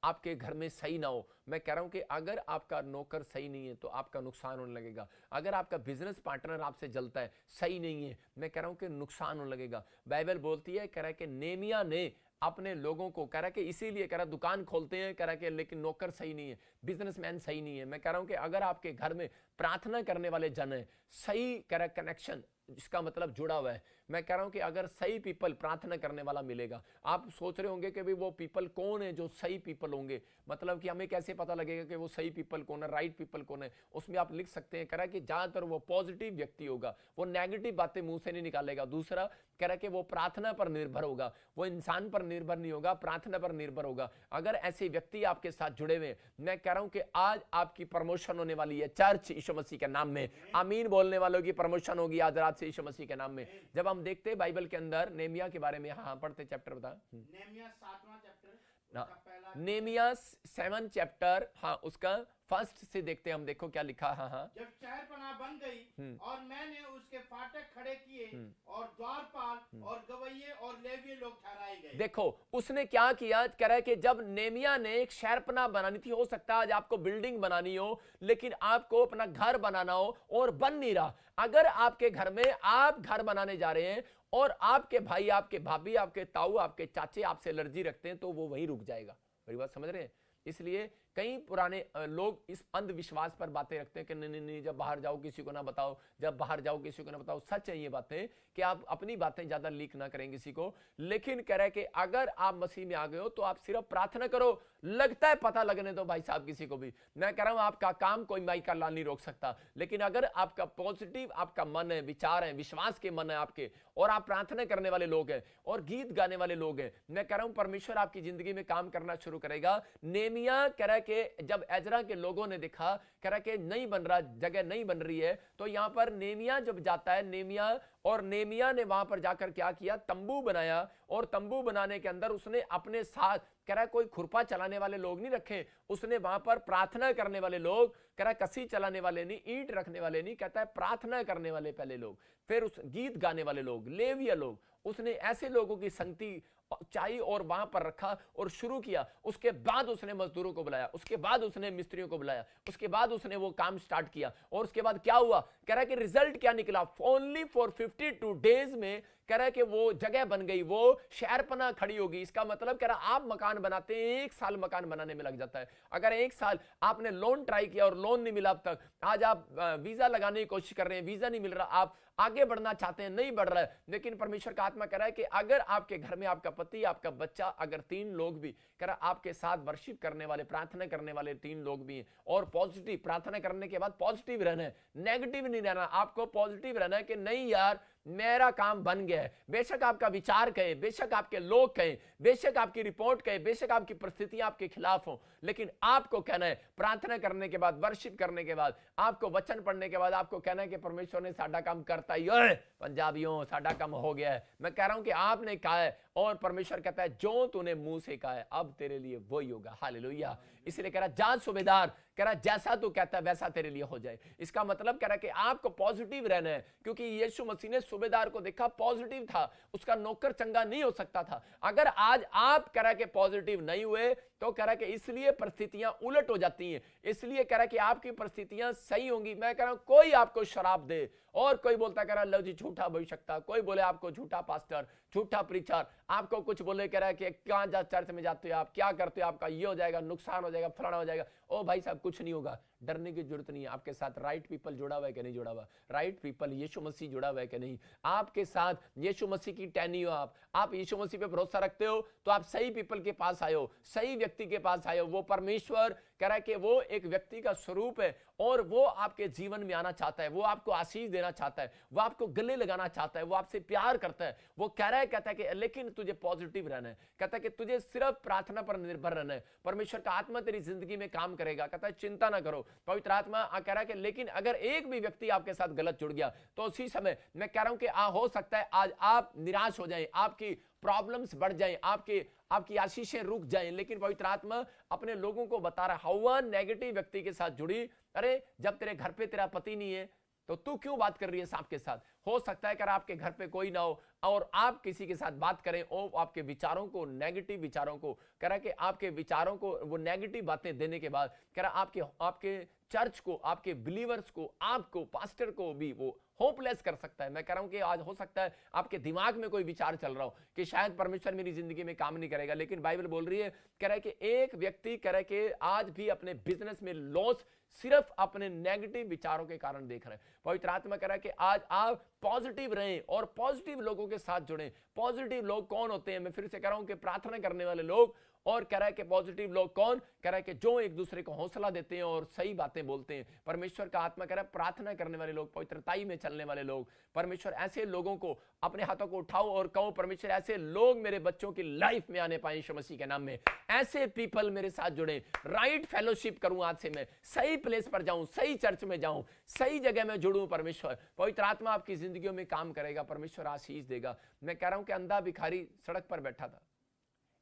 आपके घर में सही ना हो। मैं कह रहा हूं कि अगर आपका नौकर सही नहीं है तो आपका नुकसान होने लगेगा। अगर आपका बिजनेस पार्टनर आपसे जलता है, सही नहीं है, मैं कह रहा हूं कि नुकसान होने लगेगा। बाइबल बोलती है, कह रहा है कि नेमिया ने अपने लोगों को, कह रहा है कि इसीलिए कह रहा है दुकान खोलते हैं, कह रहा है कि लेकिन नौकर सही नहीं है, बिजनेसमैन सही नहीं है। मैं कह रहा हूं कि अगर आपके घर में प्रार्थना करने वाले जन है, सही कह रहा है कनेक्शन, इसका मतलब जुड़ा हुआ है, मैं कह रहा हूं कि अगर सही पीपल प्रार्थना करने वाला मिलेगा। आप सोच रहे होंगे कि भाई वो पीपल कौन है जो सही पीपल होंगे, मतलब कि हमें कैसे पता लगेगा कि वो सही पीपल कौन है, राइट पीपल कौन है। उसमें आप लिख सकते हैं, कह रहा है कि ज्यादातर वो पॉजिटिव व्यक्ति होगा, वो नेगेटिव बातें मुंह से नहीं निकालेगा। दूसरा कह रहा है कि वो प्रार्थना पर निर्भर होगा, वो इंसान पर निर्भर नहीं होगा, प्रार्थना पर निर्भर होगा। अगर ऐसे व्यक्ति आपके साथ जुड़े हुए, मैं कह रहा हूं कि आज आपकी प्रमोशन होने वाली है चर्च यीशु मसीह के नाम में। आमीन बोलने वालों की प्रमोशन होगी आज रात से यीशु मसीह के नाम में। जब हम देखते हैं बाइबल के अंदर नेमिया के बारे में, हाँ पढ़ते चैप्टर बता, नेहमिया 7वां चैप्टर ना, उसका पहला नेमिया 7 चैप्टर, हाँ उसका फर्स्ट से देखते हैं हम। देखो क्या लिखा, हाँ हाँ। जब शहरपनाह बन गई और मैंने उसके फाटक खड़े किए और द्वारपाल और गवैये और लेवी लोग ठहराए गए। देखो उसने क्या किया, कह रहा है कि जब नेमिया ने एक शहरपनाह बनानी थी, हो सकता है आज आपको बिल्डिंग बनानी हो, लेकिन आपको अपना घर बनाना हो और बन नहीं रहा। अगर आपके घर में आप घर बनाने जा रहे हैं और आपके भाई, आपके भाभी, आपके ताऊ, आपके चाचे आपसे एलर्जी रखते हैं, तो वो वहीं रुक जाएगा। मेरी बात समझ रहे हैं? इसलिए कई पुराने लोग इस अंधविश्वास पर बातें रखते हैं कि नहीं नहीं नहीं, जब बाहर जाओ किसी को ना बताओ, जब बाहर जाओ किसी को ना बताओ। सच है ये बातें कि आप अपनी बातें ज्यादा लीक ना करें किसी को, लेकिन कह रहा है कि अगर आप मसीह में आ गए हो तो आप सिर्फ प्रार्थना करो। लगता है पता लगने दो भाई साहब किसी को भी। मैं कह रहा हूं आपका काम कोई माई का लाल नहीं रोक सकता, लेकिन अगर आपका पॉजिटिव आपका मन है, विचार है, विश्वास के मन है आपके, और आप प्रार्थना करने वाले लोग हैं और गीत गाने वाले लोग हैं, मैं कह रहा हूं परमेश्वर आपकी जिंदगी में काम करना शुरू करेगा। नेमिया कह रहा है कि जब एजरा के लोगों ने देखा, कह रहा है कि नहीं बन रहा, जगह नहीं बन रही है, तो यहां पर नेमिया जब जाता है, नेमिया ने वहां पर जाकर क्या किया, तंबू बनाया। और तंबू बनाने के अंदर उसने अपने साथ, कह रहा है कोई खुरपा चलाने वाले लोग नहीं रखे, उसने वहां पर प्रार्थना करने वाले लोग, कह रहा है कसी चलाने वाले नहीं, ईंट रखने वाले नहीं, कहता है प्रार्थना करने वाले पहले लोग, फिर उस गीत गाने वाले लोग, लेविया लोग, उसने ऐसे लोगों की संगति चाहिए और वहां पर रखा और शुरू किया। उसके बाद उसने मजदूरों को बुलाया, उसके बाद उसने मिस्त्रियों को बुलाया, उसके बाद उसने वो काम स्टार्ट किया। और उसके बाद क्या हुआ, कह रहा है कि रिजल्ट क्या निकला, ओनली फॉर 52 डेज में कह रहा है कि वो जगह बन गई, वो शहरपनाह खड़ी होगी। इसका मतलब कह रहा आप मकान बनाते हैं, 1 साल मकान बनाने में लग जाता है। अगर 1 साल आपने लोन ट्राई किया और लोन नहीं मिला अब तक, आज आप वीजा लगाने की कोशिश कर रहे हैं, वीजा नहीं मिल रहा, आप आगे बढ़ना चाहते हैं, नहीं बढ़ रहा है, लेकिन परमेश्वर का आत्मा कह रहा है कि अगर आपके घर में आपका पति, आपका बच्चा, अगर 3 लोग भी कह रहा आपके साथ वर्शिप करने वाले, प्रार्थना करने वाले 3 लोग भी हैं, और पॉजिटिव प्रार्थना करने के बाद पॉजिटिव रहना है, नेगेटिव नहीं रहना, आपको पॉजिटिव रहना है कि नहीं यार मेरा काम बन गया है। बेशक आपका विचार कहे, बेशक आपके लोग कहें, बेशक आपकी रिपोर्ट कहे, बेशक आपकी परिस्थितियां आपके खिलाफ हो, लेकिन आपको कहना है प्रार्थना करने के बाद, वर्शिप करने के बाद, आपको वचन पढ़ने के बाद आपको कहना है कि परमेश्वर ने साडा काम करता ही है, पंजाबियों साडा काम हो गया है। मैं कह रहा हूं कि आपने कहा है और परमेश्वर कहता है जो तूने मुंह से कहा है अब तेरे लिए वही होगा। हालेलुया। इसलिए कह रहा जा सूबेदार, कह रहा जैसा तू कहता है वैसा तेरे लिए हो जाए। इसका मतलब कह रहा कि आपको पॉजिटिव रहना है, क्योंकि यीशु मसीह ने सूबेदार को देखा पॉजिटिव था, उसका नौकर चंगा नहीं हो सकता था। अगर आज आप कह रहा कि पॉजिटिव नहीं हुए तो कह रहा कि इसलिए परिस्थितियां उलट हो जाती हैं, इसलिए कह रहा कि आपकी परिस्थितियां सही होंगी। मैं कह रहा हूं कोई आपको शराब दे और कोई बोलता कह रहा लो जी झूठा भविष्यवक्ता, कोई बोले आपको झूठा पास्टर, झूठा प्रीचर, आपको कुछ बोले कह रहा है कि कहां जा चर्च में जाते हो आप, क्या करते हो, आपका ये हो जाएगा, नुकसान हो जाएगा, फलाना हो जाएगा। ओ भाई साहब कुछ नहीं होगा, डरने की जरूरत नहीं है। आपके साथ राइट पीपल जुड़ा हुआ है कि नहीं जुड़ा हुआ, राइट पीपल यीशु मसीह जुड़ा हुआ है कि नहीं, आपके साथ यीशु मसीह की टहनी हो, आप यीशु मसीह पे भरोसा रखते हो तो आप सही पीपल के पास आए हो, सही व्यक्ति के पास आए हो। वो परमेश्वर कह रहा है कि वो एक व्यक्ति का स्वरूप है और वो आपके जीवन में आना चाहता है, वो आपको आशीष देना चाहता है, वो आपको गले लगाना चाहता है, वो आपसे प्यार करता है। वो कह रहा है, कहता है कि लेकिन तुझे पॉजिटिव रहना है, कहता है कि तुझे सिर्फ प्रार्थना पर निर्भर रहना है, परमेश्वर का आत्मा तेरी जिंदगी में काम करेगा। कहता है चिंता ना करो, पवित्र आत्मा कह रहा है कि लेकिन अगर एक भी व्यक्ति आपके साथ गलत जुड़ गया तो उसी समय मैं कह रहा हूं कि हो सकता है आज आप निराश हो जाएं, आपकी प्रॉब्लम्स बढ़ जाएं, आपकी आशीषें रुक जाएं, लेकिन पवित्र आत्मा अपने लोगों को बता रहा है हवा नेगेटिव व्यक्ति के साथ जुड़ी, अरे जब तेरे घर पे तेरा पति नहीं है तो तू क्यों बात कर रही है सांप के साथ, हो सकता है कि आपके घर पे कोई ना हो और आप किसी के साथ बात करें और आपके विचारों को, नेगेटिव विचारों को, कह रहा है कि आपके विचारों को वो नेगेटिव बातें देने के बाद कह रहा आपके चर्च को, आपके बिलीवर्स को, आपको, पास्टर को भी वो होपलेस कर सकता है। मैं कह रहा हूं कि आज हो सकता है आपके दिमाग में कोई विचार चल रहा हो कि शायद परमेश्वर मेरी जिंदगी में काम नहीं करेगा, लेकिन बाइबल बोल रही है, कह रहा है कि एक व्यक्ति कह रहा है कि आज भी अपने बिजनेस में लॉस सिर्फ अपने नेगेटिव विचारों के कारण देख रहे हैं। पवित्र आत्मा कह रहा है कि आज आप पॉजिटिव रहें और पॉजिटिव लोगों के साथ जुड़ें। पॉजिटिव लोग कौन होते हैं? मैं फिर से कह रहा हूं कि प्रार्थना करने वाले लोग, और कह रहा है कि पॉजिटिव लोग कौन? कह रहा है कि जो एक दूसरे को हौसला देते हैं और सही बातें बोलते हैं। परमेश्वर का आत्मा कह रहा है प्रार्थना करने वाले लोग, पवित्रताई में चलने वाले लोग। परमेश्वर ऐसे लोगों को अपने हाथों को उठाओ और कहो, परमेश्वर ऐसे लोग मेरे बच्चों की लाइफ में आने पाए यीशु मसीह के नाम में। ऐसे पीपल मेरे साथ जुड़े, राइट फेलोशिप करूं, आज से मैं सही प्लेस पर जाऊं, सही चर्च में जाऊं, सही जगह में जुड़ूं। परमेश्वर पवित्र आत्मा आपकी जिंदगियों में काम करेगा, परमेश्वर आशीष देगा। मैं कह रहा हूं कि अंधा भिखारी सड़क पर बैठा था,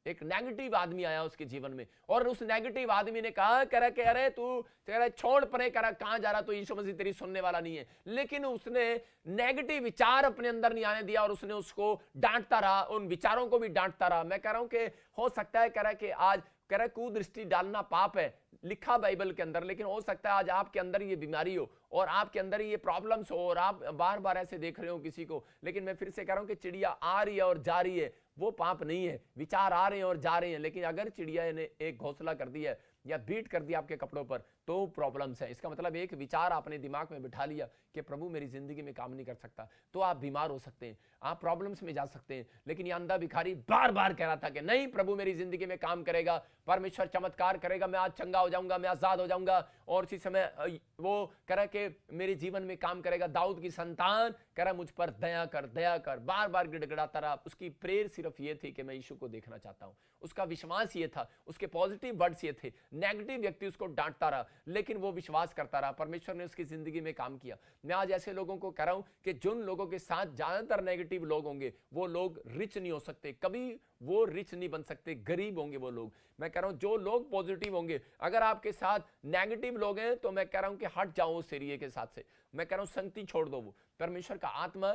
एक नेगेटिव आदमी आया उसके जीवन में और उस नेगेटिव आदमी ने कहा, कह रहा कि अरे तू छोड़ परे, कह रहा कहां जा रहा, तो यीशु मसीह तेरी सुनने वाला नहीं है। लेकिन उसने नेगेटिव विचार अपने अंदर नहीं आने दिया और उसने उसको डांटता रहा, उन विचारों को भी डांटता रहा। मैं कह रहा हूं कि हो सकता है, कह रहा कि आज कह रहा कुदृष्टि डालना पाप है, लिखा बाइबल के अंदर, लेकिन हो सकता है आज आपके अंदर ये बीमारी हो और आपके अंदर ये प्रॉब्लम्स हो और आप बार बार ऐसे देख रहे हो किसी को। लेकिन मैं फिर से कह रहा हूं कि चिड़िया आ रही है और जा रही है, वो पाप नहीं है। विचार आ रहे हैं और जा रहे हैं, लेकिन अगर चिड़िया ने एक घोंसला कर दिया है या बीट कर दिया आपके कपड़ों पर, तो प्रॉब्लम्स है। इसका मतलब एक विचार आपने दिमाग में बिठा लिया कि प्रभु मेरी जिंदगी में काम नहीं कर सकता, तो आप बीमार हो सकते हैं, आप प्रॉब्लम्स में जा सकते हैं। लेकिन ये अंधा भिखारी बार बार कह रहा था कि नहीं, प्रभु मेरी जिंदगी में काम करेगा, परमेश्वर चमत्कार करेगा, मैं आज चंगा हो जाऊंगा, मैं आजाद हो जाऊंगा। और इसी समय वो कह रहा कि मेरे जीवन में काम करेगा। दाऊद की संतान कह रहा मुझ पर दया कर, दया कर, बार बार गिड़गिड़ाता रहा। उसकी प्रेयर सिर्फ ये थी कि मैं यीशु को देखना चाहता हूं। उसका विश्वास ये था, उसके पॉजिटिव वर्ड्स ये थे। नेगेटिव व्यक्ति उसको डांटता रहा, लेकिन वो विश्वास करता रहा। परमेश्वर ने उसकी जिंदगी में काम किया। मैं आज ऐसे लोगों को कह रहा हूं कि जिन लोगों के साथ ज्यादातर नेगेटिव लोग होंगे, वो लोग रिच नहीं हो सकते, कभी वो रिच नहीं बन सकते, गरीब होंगे वो लोग। मैं कह रहा हूं जो लोग पॉजिटिव होंगे, अगर आपके साथ नेगेटिव लोग हैं तो मैं कह रहा हूं कि हट जाओ उस एरिया के साथ से। मैं कह रहा हूं संगति छोड़ दो। वो परमेश्वर का आत्मा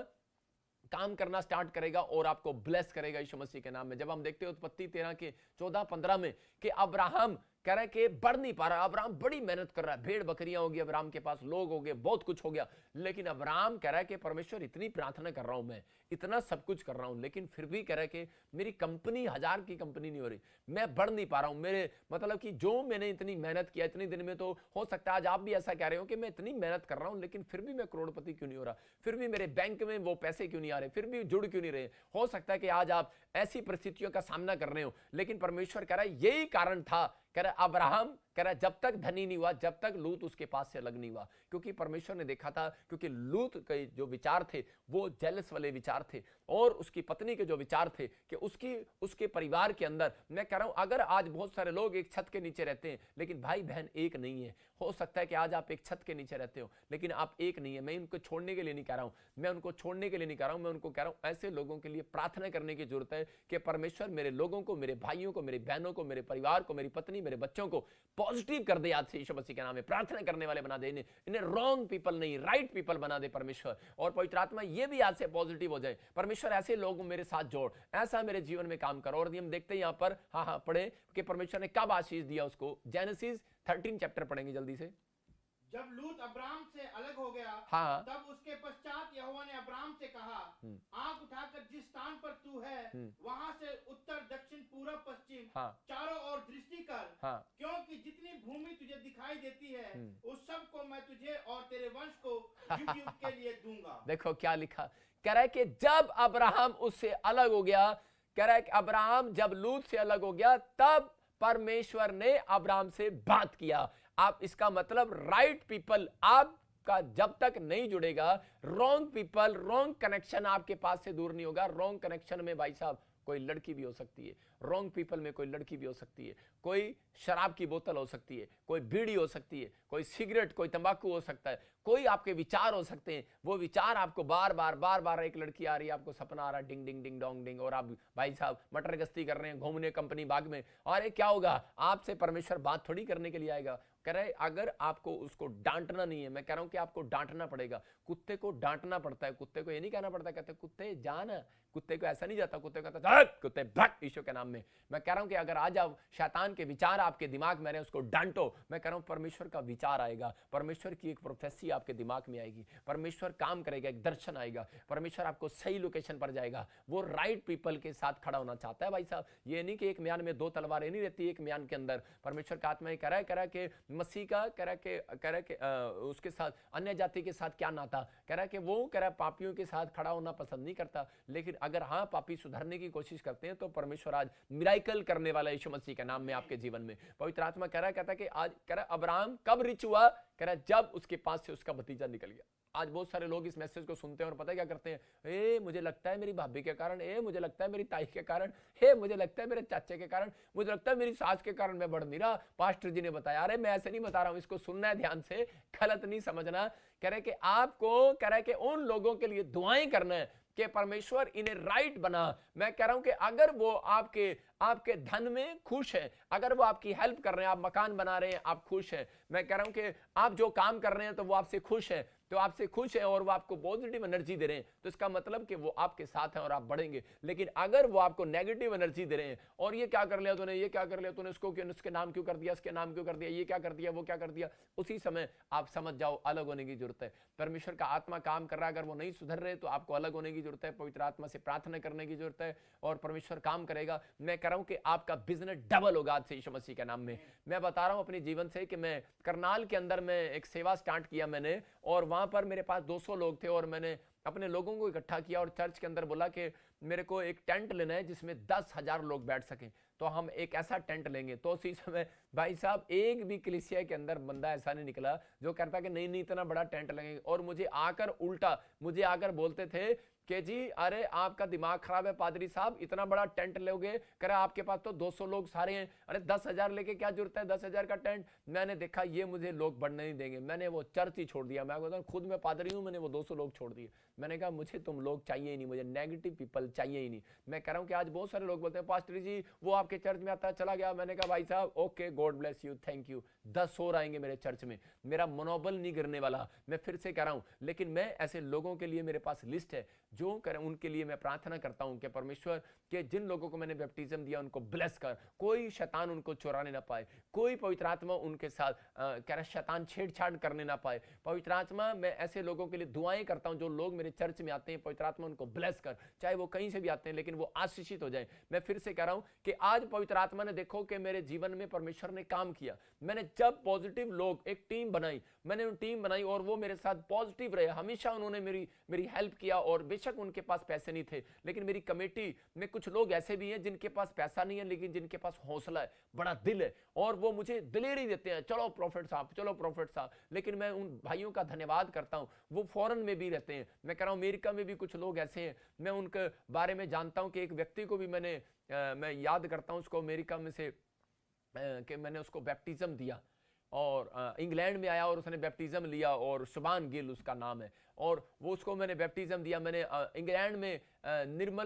काम करना स्टार्ट करेगा और आपको ब्लेस करेगा यीशु मसीह के नाम में। जब हम देखते हैं उत्पत्ति 13 के 14-15 में कि अब्राहम कह रहा है कि बढ़ नहीं पा रहा, अब्राहम बड़ी मेहनत कर रहा है, भेड़ बकरियां होगी, अब्राहम के पास लोग हो गए, बहुत कुछ हो गया, लेकिन अब्राहम कह रहा है कि परमेश्वर इतनी प्रार्थना कर रहा हूं मैं, इतना सब कुछ कर रहा हूं, लेकिन फिर भी कह रहा है कि मेरी कंपनी 1000 की कंपनी नहीं हो रही, मैं बढ़ नहीं पा रहा हूं। मेरे मतलब कि जो मैंने इतनी मेहनत किया इतनी दिन में, तो हो सकता है आज आप भी ऐसा कह रहे हो कि मैं इतनी मेहनत कर रहा हूं लेकिन फिर भी मैं करोड़पति क्यों नहीं हो रहा, फिर भी मेरे बैंक में वो पैसे क्यों नहीं आ रहे, फिर भी जुड़ क्यों नहीं रहे। हो सकता है कि आज आप ऐसी परिस्थितियों का सामना कर रहे हो, लेकिन परमेश्वर कह रहा है यही कारण था। कह रहा अब्राहम कह रहा जब तक धनी नहीं हुआ, जब तक लूत उसके पास से अलग नहीं हुआ, क्योंकि परमेश्वर ने देखा था, क्योंकि लूत के जो विचार थे वो जेलस वाले विचार थे, और उसकी पत्नी के जो विचार थे कि उसके परिवार के अंदर। मैं कह रहा हूं अगर आज बहुत सारे लोग एक छत के नीचे रहते हैं लेकिन भाई बहन एक नहीं है, हो सकता है कि आज आप एक छत के नीचे रहते हो लेकिन आप एक नहीं है। मैं उनको छोड़ने के लिए नहीं कह रहा हूं, मैं उनको छोड़ने के लिए नहीं कह रहा हूं, मैं उनको कह रहा हूं ऐसे लोगों के लिए प्रार्थना करने की जरूरत है कि परमेश्वर मेरे लोगों को, मेरे भाइयों को, मेरी बहनों को, मेरे परिवार को, मेरी पत्नी, मेरे बच्चों को पॉजिटिव कर दे। आज से यीशु मसीह के नाम में प्रार्थना करने वाले बना दे, इन्हें रॉन्ग पीपल नहीं राइट पीपल बना दे परमेश्वर। और पवित्र आत्मा ये भी आज से पॉजिटिव हो जाए। परमेश्वर ऐसे लोग मेरे साथ जोड़, ऐसा मेरे जीवन में काम करो। और हम देखते हैं यहाँ पर, हाँ पढ़े कि परमेश्वर ने कब आशीष दिया उसको। जेनेसिस 13 चैप्टर पढ़ेंगे जल्दी से। जब लूत अब्राम से अलग हो गया, हाँ, तब उसके पश्चात यहोवा ने अब्राम से कहा, आंख उठाकर जिस स्थान पर तू है वहां से उत्तर, दक्षिण, पूरब, पश्चिम चारों ओर दृष्टि कर, क्योंकि जितनी भूमि तुझे दिखाई देती है उस सब को मैं तुझे और तेरे वंश को युग युग के लिए दूंगा। देखो क्या लिखा, कह रहा है कि जब अब्राहम उससे अलग हो गया, कह रहा है कि अब्राहम जब लूत से अलग हो गया तब परमेश्वर ने अब्राहम से बात किया। आप इसका मतलब राइट पीपल आपका जब तक नहीं जुड़ेगा, रॉन्ग पीपल, रॉन्ग कनेक्शन आपके पास से दूर नहीं होगा। रॉन्ग कनेक्शन में भाई साहब कोई लड़की भी हो सकती है, रॉन्ग पीपल में कोई लड़की भी हो सकती है, कोई शराब की बोतल हो सकती है, कोई बीड़ी हो सकती है, कोई सिगरेट, कोई तंबाकू हो सकता है, कोई आपके विचार हो सकते हैं। वो विचार आपको बार बार एक लड़की आ रही है, आपको सपना आ रहा है, डिंग डिंग डिंग डोंग डिंग, और आप भाई साहब मटर गश्ती कर रहे हैं, घूमने कंपनी बाग में, और क्या होगा, आपसे परमेश्वर बात थोड़ी करने के लिए आएगा। कह रहे अगर आपको उसको डांटना नहीं है, मैं कह रहा हूं कि आपको डांटना पड़ेगा। कुत्ते को डांटना पड़ता है, कुत्ते को ये नहीं कहना पड़ता, कहते कुत्ते जाना, कुत्ते को ऐसा नहीं जाता, कुत्ते को कहता है कुत्ते भग ईश्वर के नाम में। मैं कह रहा हूं कि अगर आज आप शैतान के विचार आपके दिमाग में रहे उसको डांटो, मैं कह रहा हूं परमेश्वर का विचार आएगा, परमेश्वर की एक प्रोफेसी आपके दिमाग में आएगी, परमेश्वर काम करेगा, एक दर्शन आएगा, परमेश्वर आपको सही लोकेशन पर जाएगा। वो राइट पीपल के साथ खड़ा होना चाहता है भाई साहब। ये नहीं कि एक म्यान में दो तलवारें नहीं रहती, एक म्यान के अंदर परमेश्वर का आत्मा कह रहा है कि मसीह का कह रहा है कि उसके साथ अन्य जाति के साथ क्या नाता, कह रहा है कि वो कह रहा है पापियों के साथ खड़ा होना पसंद नहीं करता। लेकिन अगर हाँ पापी सुधरने की कोशिश करते हैं तो परमेश्वर आज मिराइकल करने वाला यीशु मसीह के नाम में आपके जीवन में। पवित्र आत्मा कह रहा है, कहता है कि आज कह रहा है अब्राहम कब रिच हुआ, कह रहा है जब उसके पास से उसका भतीजा निकल गया। आज बहुत सारे लोग इस मैसेज को सुनते हैं और पता है क्या करते हैं, ए मुझे लगता है मेरी भाभी के कारण, ए मुझे लगता है मेरी ताई के कारण, हे मुझे लगता है मेरे चाचे के कारण, मुझे लगता है मेरी सास के कारण मैं बढ़ नहीं रहा, पास्टर जी ने बताया। अरे मैं ऐसे नहीं बता रहा हूं, इसको सुनना है ध्यान से, गलत नहीं समझना। कह रहे कि आपको कह रहा है कि उन लोगों के लिए दुआएं करना है कि परमेश्वर इन्हें राइट बना। मैं कह रहा हूं कि अगर वो आपके धन में खुश है, अगर वो आपकी हेल्प कर रहे हैं, आप मकान बना रहे हैं, आप खुश हैं, मैं कह रहा हूं कि आप जो काम कर रहे हैं तो वो आपसे खुश है, तो आपसे खुश है और वो आपको पॉजिटिव एनर्जी दे रहे हैं, तो इसका मतलब कि वो आपके साथ हैं और आप बढ़ेंगे। लेकिन अगर वो आपको नेगेटिव एनर्जी दे रहे हैं और ये क्या कर लिया तूने, ये क्या कर लिया तूने, इसको क्यों, इसके नाम क्यों कर दिया, इसके नाम क्यों कर दिया, ये क्या कर दिया, वो क्या कर दिया, उसी समय आप समझ जाओ अलग होने की जरूरत है। परमेश्वर का आत्मा काम कर रहा है, अगर वो नहीं सुधर रहे तो आपको अलग होने की जरूरत है, पवित्र आत्मा से प्रार्थना करने की जरूरत है और परमेश्वर काम करेगा। मैं कह रहा हूं कि आपका बिजनेस डबल होगा आज से यीशु मसीह के नाम में। मैं बता रहा हूं अपने जीवन से कि मैं करनाल के अंदर में एक सेवा स्टार्ट किया मैंने, और वहां पर मेरे पास 200 लोग थे और मैंने अपने लोगों को इकट्ठा किया और चर्च के अंदर बोला कि मेरे को एक टेंट लेना है जिसमें 10,000 लोग बैठ सकें, तो हम एक ऐसा टेंट लेंगे। तो उसी समय भाई साहब एक भी कलीसिया के अंदर बंदा ऐसा नहीं निकला जो कहता कि नहीं इतना बड़ा टेंट लगेंगे। और मुझे आकर बोलते थे कि जी अरे आपका दिमाग खराब है पादरी साहब, इतना बड़ा टेंट लोगे, कह रहा आपके पास तो 200 लोग सारे हैं, अरे 10,000 लेके क्या जरूरत है, 10,000 का टेंट। मैंने देखा ये मुझे लोग बढ़ने नहीं देंगे, मैंने वो चर्च ही छोड़ दिया। मैं कहता हूं खुद मैं पादरी हूं, मैंने वो 200 लोग छोड़ दिए। मैंने कहा मुझे तुम लोग चाहिए ही नहीं, मुझे नेगेटिव पीपल चाहिए ही नहीं। मैं कह रहा हूं कि आज बहुत सारे लोग बोलते हैं पास्टर जी वो आपके चर्च में आता है चला गया। मैंने कहा भाई साहब okay God bless you, thank you, 10 और आएंगे मेरे चर्च में, मेरा मनोबल नहीं गिरने वाला। मैं फिर से कह रहा हूं, लेकिन मैं ऐसे लोगों के लिए मेरे पास लिस्ट है जो करें, उनके लिए मैं प्रार्थना करता हूं कि परमेश्वर के जिन लोगों को मैंने बैप्टिज्म दिया उनको ब्लेस कर, कोई शैतान उनको चुराने ना पाए, कोई पवित्र आत्मा उनके साथ कह रहा शैतान छेड़छाड़ करने ना पाए। पवित्र आत्मा मैं ऐसे लोगों के लिए दुआएं करता हूं जो लोग मेरे चर्च में आते हैं, पवित्र आत्मा उनको ब्लेस कर, चाहे वो कहीं से भी आते हैं लेकिन वो आशीषित हो जाए। मैं फिर से कह रहा हूं कि आज पवित्र आत्मा ने देखो कि मेरे जीवन में परमेश्वर ने काम किया। मैंने जब पॉजिटिव लोग एक टीम बनाई, मैंने टीम बनाई और वो मेरे साथ पॉजिटिव रहे, हमेशा उन्होंने मेरी हेल्प किया। और बेशक उनके पास पैसे नहीं थे, लेकिन मेरी कमेटी में कुछ लोग ऐसे भी हैं जिनके पास पैसा नहीं है लेकिन जिनके पास हौसला है, बड़ा दिल है, और वो मुझे दिलेरी देते हैं, चलो प्रॉफिट साहब, चलो प्रॉफिट साहब। लेकिन मैं उन भाइयों का धन्यवाद करता हूं, वो फॉरेन में भी रहते हैं। मैं कह रहा हूं अमेरिका में भी कुछ लोग ऐसे हैं, मैं उनके बारे में जानता हूं कि एक व्यक्ति को भी मैं याद करता हूं उसको अमेरिका में से कि मैंने उसको बैप्टिज्म दिया और इंग्लैंड में आया और उसने बैप्टिज्म लिया, और शुभान गिल उसका नाम है, और वो उसको मैंने बैप्टिज्म दिया। मैंने इंग्लैंड में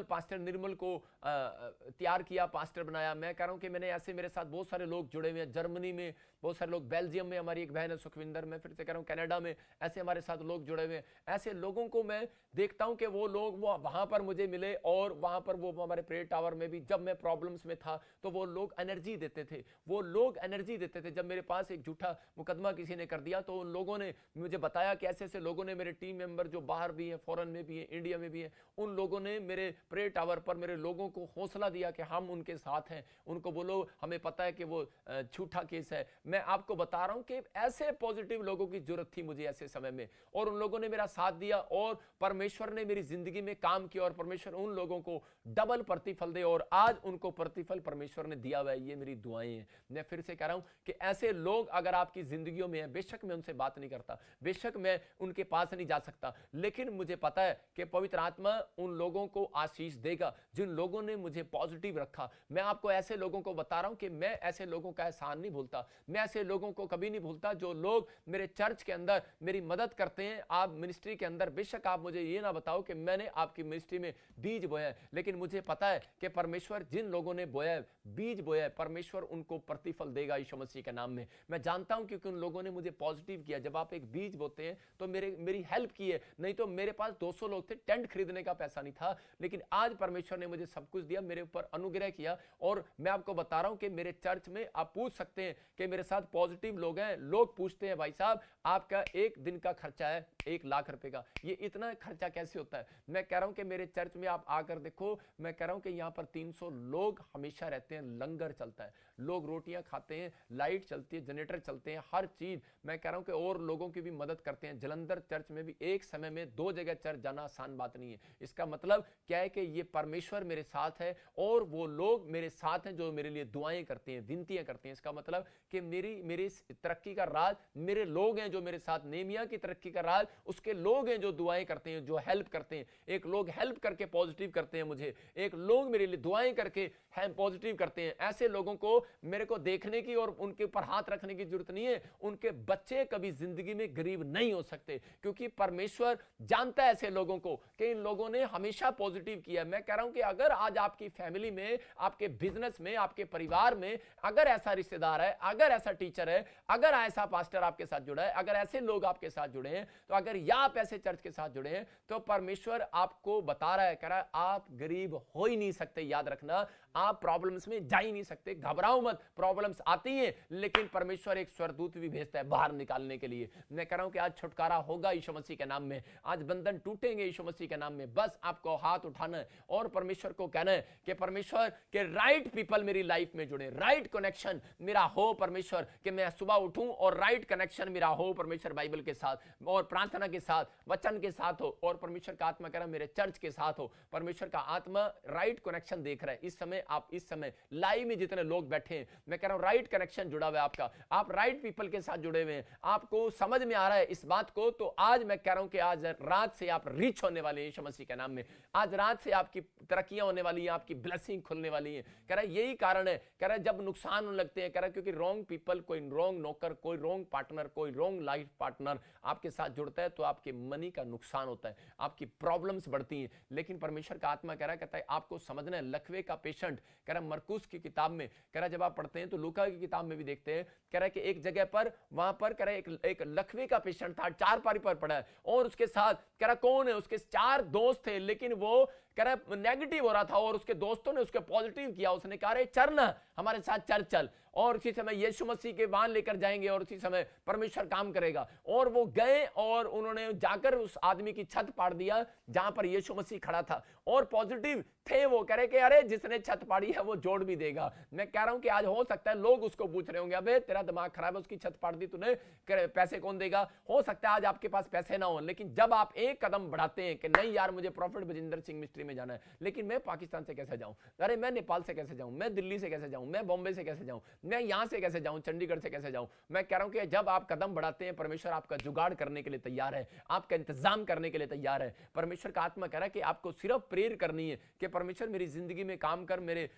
पास्टर निर्मल को तैयार किया, पास्टर बनाया। मैं कह रहा हूं कि मैंने ऐसे मेरे साथ बहुत सारे लोग जुड़े हुए हैं, जर्मनी में बहुत सारे लोग, बेल्जियम में हमारी एक बहन है सुखविंदर, मैं फिर से कह रहा हूं कनाडा में ऐसे हमारे साथ लोग जुड़े हुए हैं। ऐसे लोगों को मैं देखता हूं कि वो लोग वो वहां पर मुझे मिले, और वहां पर वो हमारे प्रेयर टावर में भी जब मैं प्रॉब्लम्स में था तो वो लोग एनर्जी देते थे, वो लोग एनर्जी देते थे। जब मेरे पास एक झूठा मुकदमा किसी ने कर दिया तो उन लोगों ने मुझे बताया कि ऐसे ऐसे लोगों ने, मेरे टीम मेंबर जो बाहर भी हैं, फॉरेन में भी हैं, इंडिया में भी हैं, उन लोगों ने मेरे प्रेयर टावर पर मेरे लोगों को हौसला दिया कि हम उनके साथ हैं, उनको बोलो हमें पता है कि वो झूठा केस है। मैं आपको बता रहा हूं कि ऐसे पॉजिटिव लोगों की जरूरत थी मुझे ऐसे समय में, और उन लोगों ने मेरा साथ दिया और परमेश्वर ने मेरी जिंदगी में काम किया, और परमेश्वर उन लोगों को डबल प्रतिफल दे, और आज उनको प्रतिफल परमेश्वर ने दिया हुआ है। ये मेरी दुआएं हैं। मैं फिर से कह रहा हूं कि ऐसे लोग अगर आपकी जिंदगियों में हैं, बेशक मैं उनसे बात नहीं करता, बेशक मैं उनके पास नहीं जा सकता, लेकिन मुझे पता है कि पवित्र आत्मा उन लोगों लोगों को आशीष देगा, जिन लोगों ने मुझे पॉजिटिव रखा। मैं आपको ऐसे लोगों को बता रहा हूं कि मैं ऐसे लोगों का एहसान नहीं भूलता, मैं ऐसे लोगों को कभी नहीं भूलता जो लोग मेरे चर्च के अंदर मेरी मदद करते हैं। आप मिनिस्ट्री के अंदर बेशक आप मुझे ये ना बताओ कि मैंने आपकी मिनिस्ट्री में बीज बोया है, लेकिन मुझे पता है कि परमेश्वर जिन लोगों ने बोया बीज बोया, परमेश्वर उनको प्रतिफल देगा यीशु मसीह के नाम में। मैं जानता हूं क्योंकि उन लोगों ने मुझे पॉजिटिव किया। जब आप एक बीज बोते हैं तो मेरी हेल्प की है, नहीं तो मेरे पास 200 लोग थे, टेंट खरीदने का पैसा नहीं था, लेकिन आज परमेश्वर ने मुझे सब कुछ दिया, मेरे ऊपर अनुग्रह किया। और मैं आपको बता रहा हूं कि मेरे चर्च में आप पूछ सकते हैं कि मेरे साथ पॉजिटिव लोग हैं, लोग पूछते हैं भाई साहब आपका एक दिन का खर्चा है 1 लाख रुपए का, ये इतना खर्चा कैसे होता है? मैं कह रहा हूं कि मेरे चर्च में आप आकर देखो, मैं कह रहा हूं कि यहां पर 300 लोग हमेशा रहते हैं, लंगर चलता है, लोग रोटियां खाते हैं, लाइट चलती है, जनरेटर चलते हैं, हर चीज। मैं कह रहा हूं कि और लोगों की भी मदद करते हैं। जलंधर चर्च में भी एक समय में 2 जगह चर्च जाना आसान बात नहीं है। इसका मतलब क्या है कि ये परमेश्वर मेरे साथ है और वो लोग मेरे साथ हैं जो मेरे लिए दुआएं करते हैं, विनतियां करते हैं। इसका मतलब कि मेरी तरक्की का राज मेरे लोग हैं जो मेरे साथ, नेमिया की तरक्की का राज उसके लोग हैं जो दुआएं करते हैं, जो हेल्प करते हैं। एक लोग हेल्प करके पॉजिटिव करते हैं मुझे, एक लोग मेरे लिए दुआएं करके पॉजिटिव करते हैं। ऐसे लोगों को मेरे को देखने की और उनके ऊपर हाथ रखने की जरूरत नहीं है। उनके बच्चे कभी जिंदगी में गरीब नहीं हो सकते, क्योंकि परमेश्वर जानता है ऐसे लोगों को कि इन लोगों ने हमेशा पॉजिटिव किया। मैं कह रहा हूं कि अगर आज आपकी फैमिली में, आपके बिजनेस में, आपके परिवार में अगर ऐसा रिश्तेदार है, अगर ऐसा टीचर है, अगर ऐसा पास्टर आपके साथ जुड़ा है, अगर ऐसे लोग आपके साथ जुड़े हैं, तो अगर या आप ऐसे चर्च के साथ जुड़े हैं, तो परमेश्वर आपको बता रहा है, कह रहा है आप गरीब हो ही नहीं सकते। याद रखना, आप प्रॉब्लम्स में जा ही नहीं सकते। घबराओ मत, प्रॉब्लम्स आती हैं, लेकिन परमेश्वर एक स्वर्गदूत भी भेजता है बाहर निकालने के लिए। मैं कह रहा हूं कि आज छुटकारा होगा यीशु मसीह के नाम में, आज बंधन टूटेंगे यीशु मसीह के नाम में। बस आपको हाथ उठाना है और परमेश्वर को कहना है कि परमेश्वर के राइट पीपल मेरी लाइफ में जुड़े, राइट कनेक्शन मेरा हो परमेश्वर, कि मैं सुबह उठूं और राइट कनेक्शन मेरा हो परमेश्वर, बाइबल के साथ और प्रार्थना के साथ, वचन के साथ हो, और परमेश्वर का आत्मा कह रहा है मेरे चर्च के साथ हो। परमेश्वर का आत्मा राइट कनेक्शन देख रहा है इस समय। आप इस समय लाइव में जितने लोग बैठे हैं, मैं कह रहा हूं राइट कनेक्शन जुड़ा हुआ है आपका, आप राइट पीपल के साथ जुड़े हुए हैं, आपको समझ में आ रहा है इस बात को। तो आज मैं कह रहा हूं कि आज रात से आप रिच होने वाले हैं यीशु मसीह के नाम में। आज रात से आपकी तरक्कियां होने वाली हैं, आपकी ब्लेसिंग खुलने वाली है। कह रहा है यही कारण है, कह रहा है जब नुकसान होने लगते हैं, कह रहा है क्योंकि रॉन्ग पीपल, कोई रॉन्ग नौकर, कोई रॉन्ग पार्टनर, कोई रॉन्ग लाइफ पार्टनर आपके साथ जुड़ता है, तो आपके मनी का नुकसान होता है, आपकी प्रॉब्लम्स बढ़ती हैं। लेकिन परमेश्वर का आत्मा कह रहा है, कहता है आपको समझना है। लकवे का पेशेंट, कह रहा है मरकुस की किताब में, कह रहा है जब आप पढ़ते हैं तो लूका की किताब में भी देखते हैं, कह रहा है कि एक जगह पर वहां पर कह रहा है एक लकवे का पेशेंट था, 4 पारी पर पड़ा है, और उसके साथ कह रहा कौन है, उसके 4 दोस्त थे, लेकिन वो कह रहा नेगेटिव हो रहा था और उसके दोस्तों ने उसके पॉजिटिव किया। उसने कहा रे चल ना हमारे साथ चर्च चल, और उसी समय यीशु मसीह के वाहन लेकर जाएंगे और उसी समय परमेश्वर काम करेगा। और वो गए और उन्होंने जाकर उस आदमी की छत पाड़ दिया जहां पर यीशु मसीह खड़ा था, और पॉजिटिव थे वो, कह रहे कि अरे जिसने छत पाड़ी है वो जोड़ भी देगा। मैं कह रहा हूं कि आज हो सकता है लोग उसको पूछ रहे होंगे, अबे तेरा दिमाग खराब है, उसकी छत पाड़ दी तूने, पैसे कौन देगा? हो सकता है आज आपके पास पैसे ना हो, लेकिन जब आप एक कदम बढ़ाते हैं कि नहीं यार मुझे प्रॉफिट बजिंदर सिंह मिस्ट्री में जाना है, लेकिन मैं पाकिस्तान से कैसे जाऊं, अरे मैं नेपाल से कैसे जाऊं, मैं दिल्ली से कैसे जाऊं, मैं बॉम्बे से कैसे जाऊं, मैं यहां से कैसे जाऊं, चंडीगढ़ से कैसे जाऊं। मैं कह रहा हूं कि जब आप कदम बढ़ाते हैं, परमेश्वर आपका जुगाड़ करने के लिए तैयार है, आपका इंतजाम करने के लिए तैयार है। परमेश्वर का आत्मा कह रहा है कि आपको सिर्फ प्रेयर करनी है कि परमेश्वर मेरी जिंदगी में काम कर, मेरे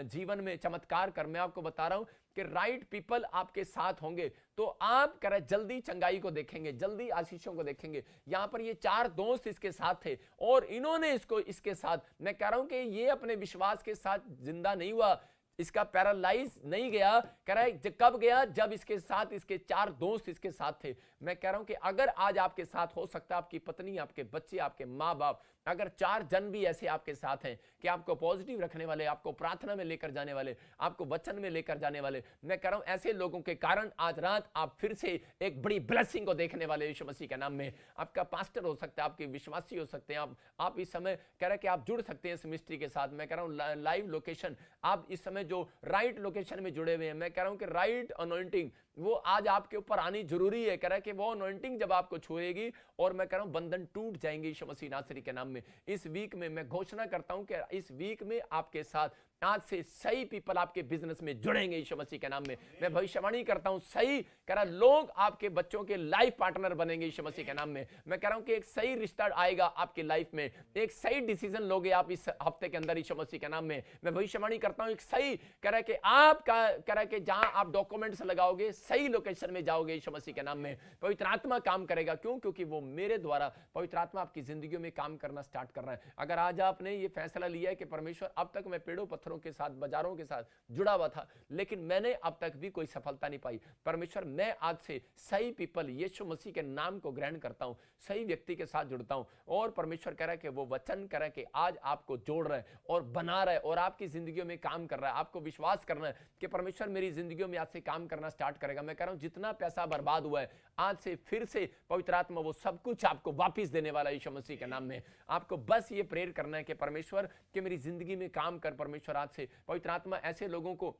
जीवन में चमत्कार कर। मैं आपको बता रहा हूं कि राइट पीपल आपके साथ होंगे तो आप कह रहे जल्दी चंगाई को देखेंगे, जल्दी आशीषों को देखेंगे। यहां पर ये 4 दोस्त इसके साथ थे और इन्होंने इसके साथ, मैं कह रहा हूं कि ये अपने विश्वास के साथ जिंदा नहीं हुआ, इसका पैरालाइज नहीं गया। कह रहा है कब गया? जब इसके साथ इसके 4 दोस्त इसके साथ थे। मैं कह रहा हूं कि अगर आज आपके साथ हो सकता है आपकी पत्नी, आपके बच्चे, आपके माँ बाप, अगर 4 जन भी ऐसे आपके साथ हैं कि आपको पॉजिटिव रखने वाले, आपको प्रार्थना में लेकर जाने वाले, आपको वचन में लेकर जाने वाले, मैं कह रहा हूं ऐसे लोगों के कारण आज रात आप फिर से एक बड़ी ब्लेसिंग को देखने वाले यीशु मसीह के नाम में। आपका पास्टर हो सकता है, आपके विश्वासी हो सकते हैं, आप इस समय कह रहे हैं कि आप जुड़ सकते हैं इस मिनिस्ट्री के साथ। मैं कह रहा हूं लाइव लोकेशन, आप इस समय जो राइट लोकेशन में जुड़े हुए हैं, मैं कह रहा हूं कि राइट अनॉइंटिंग वो आज आपके ऊपर आनी जरूरी है। कह रहा है कि वो अनॉइंटिंग जब आपको छुएगी और मैं कह रहा हूं बंधन टूट जाएंगे यीशु मसीह नासरी के नाम में। इस वीक में मैं घोषणा करता हूं कि इस वीक में आपके साथ आज से सही पीपल आपके बिजनेस में जुड़ेंगे यीशु मसीह के नाम में। मैं भविष्यवाणी करता हूं सही कह रहा लोग आपके बच्चों के लाइफ पार्टनर बनेंगे यीशु मसीह के नाम में। मैं कह रहा हूं कि एक सही रिश्ता आएगा आपकी लाइफ में, एक सही डिसीजन लोगे आप इस हफ्ते के अंदर यीशु मसीह के नाम में। मैं भविष्यवाणी करता हूं एक सही कह रहा है कि आपका कह रहा है कि जहां आप डॉक्यूमेंट्स लगाओगे सही लोकेशन में जाओगे यीशु मसीह के नाम में। पवित्र आत्मा काम करेगा, क्यों? क्योंकि वो मेरे द्वारा पवित्र आत्मा आपकी जिंदगी में काम करना स्टार्ट कर रहा है। अगर आज आपने ये फैसला लिया है कि परमेश्वर, अब तक मैं पेड़ों पत्थरों के साथ बाजारों के साथ जुड़ा हुआ था लेकिन मैंने अब तक भी कोई सफलता नहीं पाई, परमेश्वर मैं आज से सही पीपल यीशु मसीह के नाम को ग्रहण करता हूं, सही व्यक्ति के साथ जुड़ता हूं। और परमेश्वर कह रहा है कि वो वचन कह रहा है कि आज आपको जोड़ रहा है और बना रहा है और आपकी जिंदगियों में काम कर रहा है। आपको विश्वास करना है कि परमेश्वर मेरी जिंदगियों में आज से काम करना स्टार्ट करेगा। मैं कह रहा हूं जितना पैसा बर्बाद हुआ है आज से फिर से पवित्र आत्मा वो सब कुछ आपको वापस देने वाला है यीशु मसीह के नाम में। आपको बस ये प्रेयर करना है कि परमेश्वर कि मेरी जिंदगी में काम कर। परमेश्वर आज से पवित्र आत्मा ऐसे लोगों को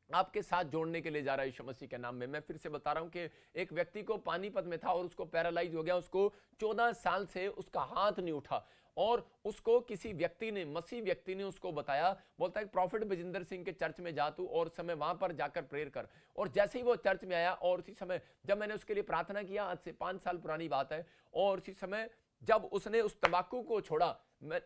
आपके साथ जोड़ने के लिए जा रहा है यीशु मसीह के नाम में। मैं फिर से बता रहा हूं कि एक व्यक्ति को पानीपत में था और उसको पैरालाइज हो गया, उसको 14 साल से उसका हाथ नहीं उठा और उसको किसी व्यक्ति ने, मसीह व्यक्ति ने उसको बताया, बोलता है प्रॉफिट बजिंदर सिंह के चर्च में जा तू और समय वहां पर जाकर प्रेयर कर। और जैसे ही वो चर्च में आया और उसी समय जब मैंने उसके लिए प्रार्थना किया, आज से 5 साल पुरानी बात है, और उसी समय जब उसने उस तंबाकू को छोड़ा,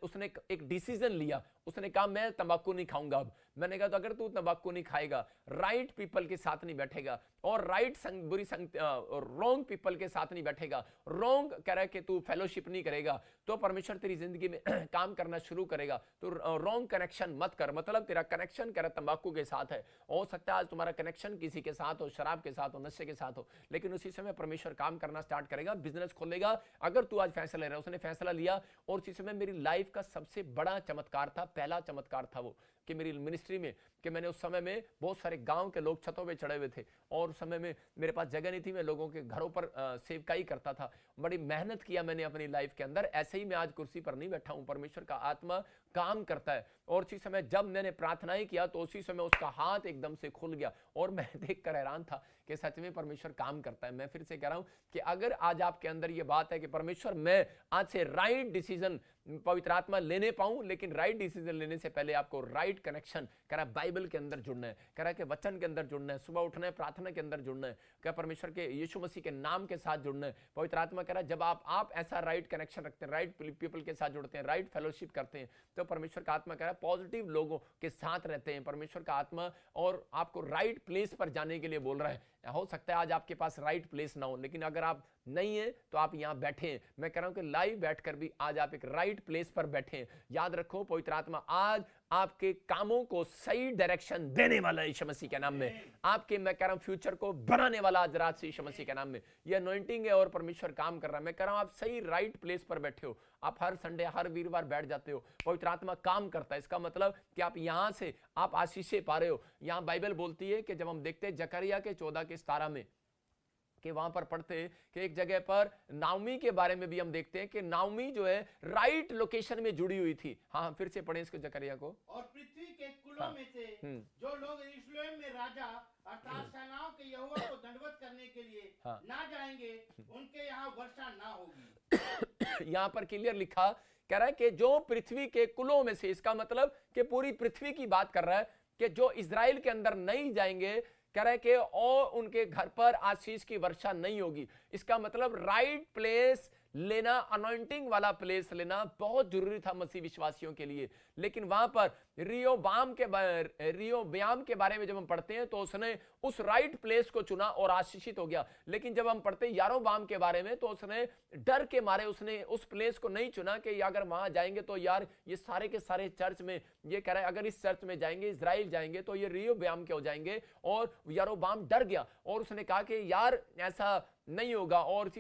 उसने एक डिसीजन लिया, उसने कहा मैं तंबाकू नहीं खाऊंगा अब। मैंने कहा तो अगर तू तंबाकू नहीं खाएगा, राइट पीपल के साथ नहीं बैठेगा और राइट बुरी रॉन्ग पीपल के साथ नहीं बैठेगा, रॉन्ग कह रहा है कि तू फेलोशिप नहीं करेगा, तो परमेश्वर तेरी जिंदगी में काम करना शुरू करेगा। तो रॉन्ग कनेक्शन मत कर, मतलब तेरा कनेक्शन कह रहा तंबाकू के साथ है। हो सकता है आज तुम्हारा कनेक्शन किसी के साथ हो, शराब के साथ हो, नशे के साथ हो, लेकिन उसी समय परमेश्वर काम करना स्टार्ट करेगा, बिजनेस खोलेगा। अगर तू आज फैसला ले रहा है, उसने फैसला लिया और उसी समय मेरी लाइफ का सबसे बड़ा चमत्कार था, पहला चमत्कार था वो कि मेरी मिनिस्ट्री में कि मैंने उस समय में बहुत सारे गांव के लोग छतों पे चढ़े हुए थे और उस समय में मेरे पास जगह नहीं थी, मैं लोगों के घरों पर सेवकाई करता था। बड़ी मेहनत किया मैंने अपनी लाइफ के अंदर, ऐसे ही मैं आज कुर्सी पर नहीं बैठा हूं, परमेश्वर का आत्मा काम करता है। और उसी समय जब मैंने प्रार्थनाएं किया तो उसी समय उसका हाथ एकदम से खुल गया और मैं देखकर हैरान था कि सच में परमेश्वर काम करता है। मैं फिर से कह रहा हूं कि अगर आज आपके अंदर ये बात है कि परमेश्वर मैं आज से राइट डिसीजन पवित्र आत्मा लेने पाऊं, लेकिन राइट डिसीजन लेने से पहले आपको राइट कनेक्शन कह रहा है बाइबल के अंदर जुड़ना है, कह रहा है कि वचन के अंदर जुड़ना है, सुबह उठना है, प्रार्थना के अंदर जुड़ना है, क्या परमेश्वर के यीशु मसीह के नाम के साथ जुड़ना है। पवित्र आत्मा कह रहा है जब आप ऐसा राइट कनेक्शन रखते हैं, राइट पीपल के साथ जुड़ते हैं, राइट फेलोशिप करते हैं, तो परमेश्वर का आत्मा कह रहा है पॉजिटिव लोगों के साथ रहते हैं। परमेश्वर का आत्मा और आपको राइट प्लेस पर जाने के लिए बोल रहा है। हो सकता है आज आपके पास राइट प्लेस ना हो, लेकिन अगर आप नहीं है तो आप यहां बैठे हैं। मैं कह रहा हूं कि लाइव बैठकर भी आज आप एक राइट प्लेस पर बैठे हैं। याद रखो पवित्र आत्मा आज आपके कामों को सही डायरेक्शन देने वाला है यीशु मसीह के नाम में। आपके मैं कह रहा हूं फ्यूचर को बनाने वाला आज रात से यीशु मसीह के नाम में यह अनॉइंटिंग है और परमेश्वर काम कर रहा है। मैं कह रहा हूं आप सही राइट प्लेस पर बैठे हो, आप हर संडे हर वीरवार बैठ जाते हो, पवित्र आत्मा काम करता है। इसका मतलब कि आप यहां से आप आशीषें पा रहे हो। यहां बाइबल बोलती है कि जब हम देखते हैं जकरिया के 14 के 17 में कि वहां पर पढ़ते हैं कि एक जगह पर नाओमी के बारे में भी हम देखते हैं कि नाओमी जो है राइट लोकेशन में जुड़ी हुई थी। हाँ फिर से पढ़ें इसको जकरिया को। और पृथ्वी के कुलों में से जो लोग यरूशलेम में राजा अर्थात सेनाओं के यहोवा को दंडवत करने के लिए ना जाएंगे, उनके यहाँ वर्षा ना होगी। यहाँ पर क्लियर लिखा कह रहा है कि जो पृथ्वी के कुलों में से, इसका मतलब कि पूरी पृथ्वी की बात कर रहा है कि जो इजराइल के अंदर नहीं जाएंगे, कह रहा है कि और उनके घर पर आशीष की वर्षा नहीं होगी। इसका मतलब राइट प्लेस लेना, अनॉइंटिंग वाला प्लेस लेना बहुत जरूरी था मसीह विश्वासियों के लिए। लेकिन वहां पर रियोबाम के बारे में जब हम पढ़ते हैं तो उसने उस राइट प्लेस को चुना और आशीषित हो गया। लेकिन जब हम पढ़ते हैं यारोबाम के बारे में तो उसने डर के मारे उसने उस प्लेस को नहीं चुना कि अगर वहां जाएंगे तो यार ये सारे के सारे चर्च में ये कह रहा है अगर इस चर्च में जाएंगे, इजराइल जाएंगे तो ये रियोबाम के हो जाएंगे। और यारोबाम डर गया और उसने कहा कि यार ऐसा नहीं होगा। और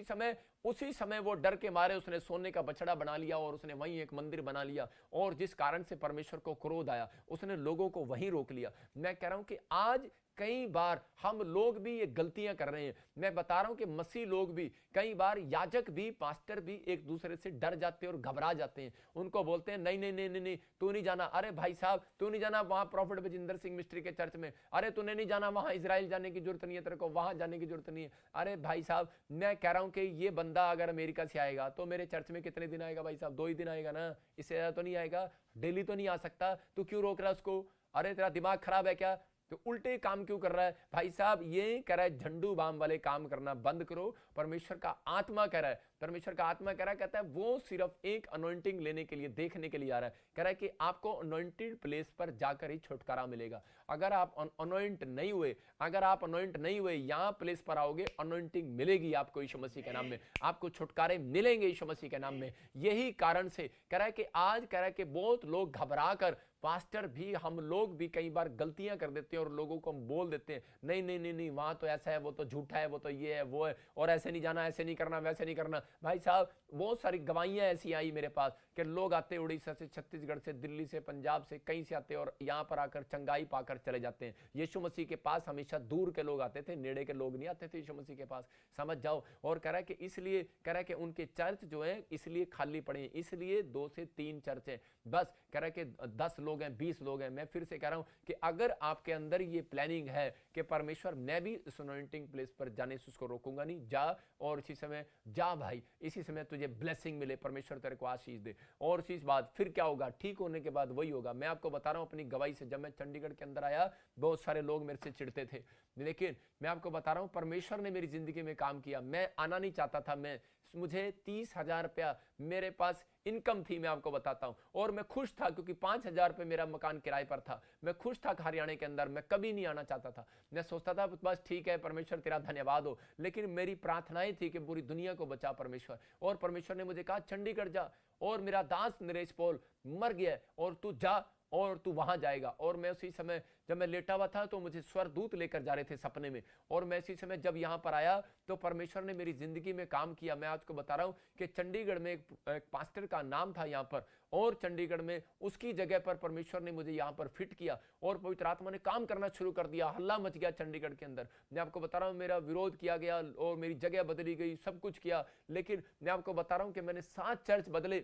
उसी समय वो डर के मारे उसने सोने का बछड़ा बना लिया और उसने वहीं एक मंदिर बना लिया और जिस कारण से परमेश्वर को क्रोध आया, उसने लोगों को वहीं रोक लिया। मैं कह रहा हूं कि आज कई बार हम लोग भी ये गलतियां कर रहे हैं। मैं बता रहा हूं कि मसीह लोग भी कई बार, याजक भी, पास्टर भी एक दूसरे से डर जाते हैं और घबरा जाते हैं। उनको बोलते हैं नहीं नहीं नहीं नहीं नहीं तू नहीं जाना, अरे भाई साहब तू नहीं जाना वहां प्रॉफिट बजिंदर सिंह मिस्ट्री के चर्च में, अरे तूने नहीं जाना वहां, इजराइल जाने की जरूरत नहीं है, तेरे को वहां जाने की जरूरत नहीं है। अरे भाई साहब मैं कह रहा हूं कि ये बंदा अगर अमेरिका से आएगा तो मेरे चर्च में कितने दिन आएगा भाई साहब? 2 ही दिन आएगा ना, इससे ज्यादा तो नहीं आएगा, डेली तो नहीं आ सकता, तू क्यों रोक रहा उसको? अरे तेरा दिमाग खराब है क्या, तो उल्टे काम क्यों कर रहा है? भाई साहब ये कह रहा है झंडू बाम वाले काम करना बंद करो। परमेश्वर का आत्मा कह रहा है, परमेश्वर का आत्मा कह रहा है, कहता है वो सिर्फ एक अनॉइंटिंग लेने के लिए, देखने के लिए आ रहा है। कह रहा है कि आपको अनॉइंटेड प्लेस पर जाकर ही छुटकारा मिलेगा। अगर आप अनॉइंट नहीं हुए, अगर आप अनॉइंट नहीं हुए, यहाँ प्लेस पर आओगे, अनॉइंटिंग मिलेगी आपको यीशु मसीह के नाम में, आपको छुटकारे मिलेंगे यीशु मसीह के नाम में। यही कारण से कह रहा है कि आज कह रहा है कि बहुत लोग घबरा कर, पास्टर भी, हम लोग भी कई बार गलतियां कर देते हैं और लोगों को हम बोल देते हैं नहीं नहीं नहीं नहीं, वहां तो ऐसा है, वो तो झूठा है, वो तो ये है वो है, और ऐसे नहीं जाना, ऐसे नहीं करना, वैसे नहीं करना। भाई साहब बहुत सारी गवाहियां ऐसी आई मेरे पास कि लोग आते उड़ीसा से, छत्तीसगढ़ से, दिल्ली से, पंजाब से, कहीं से आते और यहाँ पर आकर चंगाई पाकर चले जाते हैं। यीशु मसीह के पास हमेशा दूर के लोग आते थे, नेड़े के लोग नहीं आते थे यीशु मसीह के पास, समझ जाओ। और कह रहा है कि इसलिए कह रहा है कि उनके चर्च जो है इसलिए खाली पड़े हैं, इसलिए 2 से 3 चर्च हैं बस। कह रहा है कि 10 लोग हैं, 20 लोग हैं। मैं फिर से कह रहा हूं कि अगर आपके अंदर ये प्लानिंग है कि परमेश्वर मैं भी इस अनॉइंटिंग प्लेस पर जाने से उसको रोकूंगा नहीं, जा और इसी समय जा भाई, इसी समय तुझे ब्लेसिंग मिले, परमेश्वर तेरे को आशीष दे। और इसी बात फिर क्या होगा, ठीक होने के बाद वही होगा। मैं आपको बता रहा हूं अपनी गवाही से, जब मैं चंडीगढ़ के अंदर आया बहुत सारे लोग मेरे से चिढ़ते थे, लेकिन मैं आपको बता रहा हूं परमेश्वर ने मेरी जिंदगी में काम किया। मैं आना नहीं चाहता था, मुझे 30,000 रुपया मेरे पास इनकम थी, मैं आपको बताता हूं, और मैं खुश था क्योंकि 5,000 रुपये मेरा मकान किराए पर था। मैं खुश था हरियाणा के अंदर, मैं कभी नहीं आना चाहता था। मैं सोचता था बस ठीक है परमेश्वर तेरा धन्यवाद हो, लेकिन मेरी प्रार्थनाएं थी कि पूरी दुनिया को बचा परमेश्वर। और परमेश्वर ने मुझे कहा चंडीगढ़ जा, और मेरा दास नरेश पॉल मर गया और तू जा और तू वहां जाएगा। और मैं उसी समय जब मैं लेटा हुआ था तो मुझे स्वर्गदूत लेकर जा रहे थे सपने में, और मैं इसी समय जब यहाँ पर आया तो परमेश्वर ने मेरी जिंदगी में काम किया। मैं आपको बता रहा हूँ कि चंडीगढ़ में एक पास्टर का नाम था यहाँ पर, और चंडीगढ़ में उसकी जगह पर परमेश्वर ने मुझे यहाँ पर फिट किया और पवित्र आत्मा ने काम करना शुरू कर दिया। हल्ला मच गया चंडीगढ़ के अंदर। मैं आपको बता रहा हूँ मेरा विरोध किया गया और मेरी जगह बदली गई, सब कुछ किया, लेकिन मैं आपको बता रहा हूँ कि मैंने 7 चर्च बदले,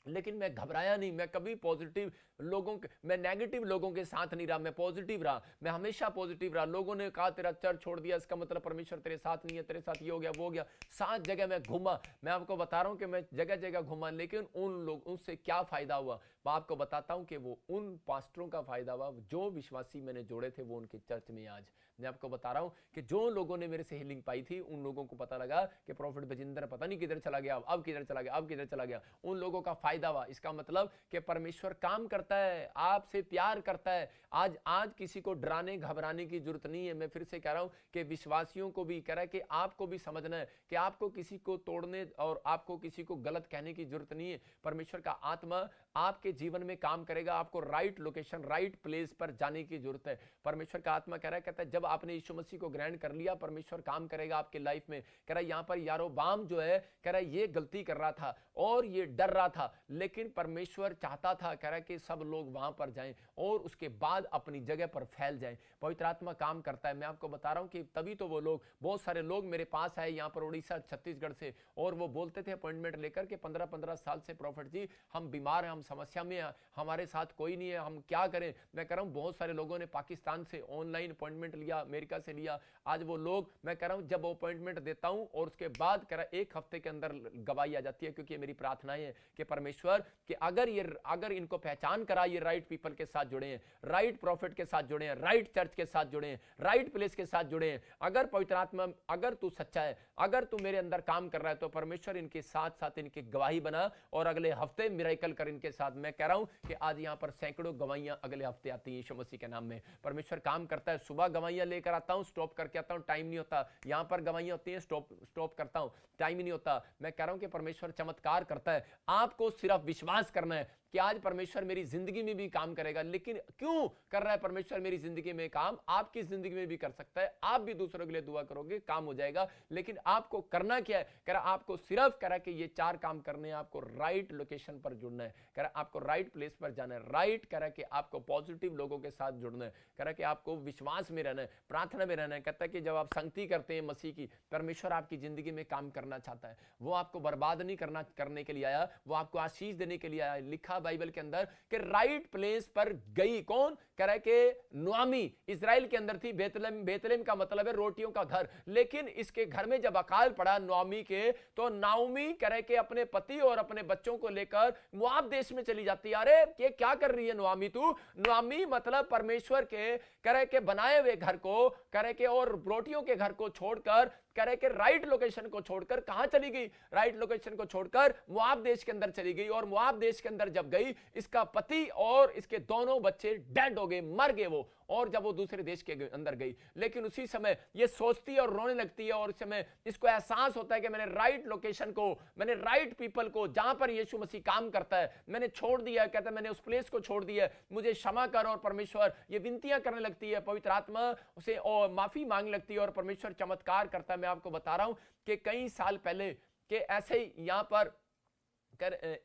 लेकिन मैं घबराया नहीं। मैं कभी पॉजिटिव लोगों के, मैं नेगेटिव लोगों के साथ नहीं रहा, मैं पॉजिटिव रहा, मैं हमेशा पॉजिटिव रहा। लोगों ने कहा तेरा चर्च छोड़ दिया इसका मतलब परमेश्वर तेरे साथ नहीं है, तेरे साथ ये हो गया वो हो गया। 7 जगह मैं घूमा, मैं आपको बता रहा हूं कि मैं जगह जगह घूमा, लेकिन उन लोग उससे क्या फायदा हुआ मैं आपको बताता हूं कि वो उन पास्टरों का फायदा हुआ जो विश्वासी मैंने जोड़े थे वो उनके चर्च में। आज मैं आपको बता रहा हूं कि जो लोगों ने मेरे से हीलिंग पाई थी उन लोगों को पता लगा कि प्रॉफिट बजिंदर पता नहीं किधर चला गया, अब किधर चला गया, अब किधर चला गया। उन लोगों का फायदा हुआ। इसका मतलब कि परमेश्वर काम करता है, आपसे प्यार करता है। आज किसी को डराने घबराने की जरूरत नहीं है। मैं फिर से कह रहा हूं कि विश्वासियों को भी कह रहा है कि आपको भी समझना है कि आपको किसी को तोड़ने और आपको किसी को गलत कहने की जरूरत नहीं है। परमेश्वर का आत्मा आपके जीवन में काम करेगा। आपको राइट लोकेशन, राइट प्लेस पर जाने की जरूरत है। परमेश्वर का आत्मा कह रहा है, कहता है जब आपने यीशु मसीह को ग्रहण कर लिया परमेश्वर काम करेगा आपके लाइफ में। कह रहा है यहाँ पर यारोबाम जो है, कह रहा है ये गलती कर रहा था और ये डर रहा था, लेकिन परमेश्वर चाहता था कह रहा है कि सब लोग वहां पर जाएं और उसके बाद अपनी जगह पर फैल जाएं। पवित्र आत्मा काम करता है। मैं आपको बता रहा हूं कि तभी तो वो लोग, बहुत सारे लोग मेरे पास आए यहाँ पर उड़ीसा छत्तीसगढ़ से, और वो बोलते थे अपॉइंटमेंट लेकर के 15-15 साल से प्रॉफिट जी हम बीमार हैं, हम समस्या में हैं, हमारे साथ कोई नहीं है, हम क्या करें। मैं कह रहा हूं बहुत सारे लोगों ने पाकिस्तान से ऑनलाइन अपॉइंटमेंट लिया, अमेरिका से लिया। आज वो लोग, मैं कह रहा हूं जब अपॉइंटमेंट देता हूं और उसके बाद कह रहा 1 हफ्ते के अंदर गवाही आ जाती है, क्योंकि ये मेरी प्रार्थनाएं है कि परमेश्वर कि अगर इनको पहचान करा ये राइट पीपल के साथ जुड़े हैं, राइट प्रॉफिट के साथ जुड़े हैं, राइट चर्च के साथ जुड़े हैं, राइट प्लेस के साथ जुड़े हैं, अगर पवित्र आत्मा, अगर तू सच्चा है, अगर तू मेरे अंदर काम कर रहा है, तो परमेश्वर इनके साथ साथ इनकी गवाही बना और अगले हफ्ते मिरेकल कर इनके साथ। मैं कह रहा हूं कि आज यहां पर सैकड़ों गवाहियां अगले हफ्ते आती हैं यीशु मसीह के नाम में। परमेश्वर काम करता है। सुबह गवाहियां लेकर आता हूं, स्टॉप करके आता हूं, टाइम नहीं होता। यहां पर गवाहियां होती हैं, स्टॉप करता हूं, टाइम ही नहीं होता। मैं कह रहा हूं कि परमेश्वर चमत्कार करता है। आपको सिर्फ विश्वास करना है कि आज परमेश्वर मेरी जिंदगी में भी काम करेगा। लेकिन क्यों कर रहा है परमेश्वर मेरी जिंदगी में काम? आपकी जिंदगी में भी कर सकता है। आप भी दूसरों के लिए दुआ करोगे, काम हो जाएगा। लेकिन आपको करना क्या है? कह रहा आपको सिर्फ कह रहा कि ये 4 काम करने हैं। आपको राइट लोकेशन पर जुड़ना है, कह रहा आपको राइट प्लेस पर जाना है, राइट कह रहा कि आपको पॉजिटिव लोगों के साथ जुड़ना है, कह रहा कि आपको विश्वास में रहना है, प्रार्थना में रहना है। कहता है कि जब आप संगति करते हैं मसीह की, परमेश्वर आपकी जिंदगी में काम करना चाहता है। वो आपको बर्बाद नहीं करने के लिए आया, वो आपको आशीष देने के लिए आया। लिखा बाइबल के अंदर कि राइट प्लेस पर गई। कौन कह रहा है कि नुआमी इजराइल के अंदर थी। बेतलेहम, बेतलेहम का मतलब है रोटियों का घर, लेकिन इसके घर में जब अकाल पड़ा नुआमी के, तो नाओमी कह रहे कि अपने पति और अपने बच्चों को लेकर मोआब देश में चली जाती है। अरे ये क्या कर रही है नुआमी तू? नुआमी मतलब परमेश्वर के कह रहे के बनाए हुए घर को कह रहे के और रोटियों के घर को छोड़कर कह रहे कि राइट लोकेशन को छोड़कर कहां चली गई? राइट लोकेशन को छोड़कर मोआब देश के अंदर चली गई। और मोआब देश के अंदर जब गई, इसका पति और इसके दोनों बच्चे डेड हो गए, मर गए वो। और जब वो दूसरे देश के अंदर गई, लेकिन उसी समय ये सोचती है और रोने लगती है, और इस समय इसको एहसास होता है कि मैंने राइट लोकेशन को, मैंने राइट पीपल को, जहां पर यीशु मसीह काम करता है, मैंने छोड़ दिया। कहता है मैंने उस प्लेस को छोड़ दिया, मुझे क्षमा कर। और परमेश्वर ये विनतियां करने लगती है, पवित्र आत्मा उसे और माफी मांगने लगती है, और परमेश्वर चमत्कार करता है। मैं आपको बता रहा हूं कि कई साल पहले के ऐसे ही यहां पर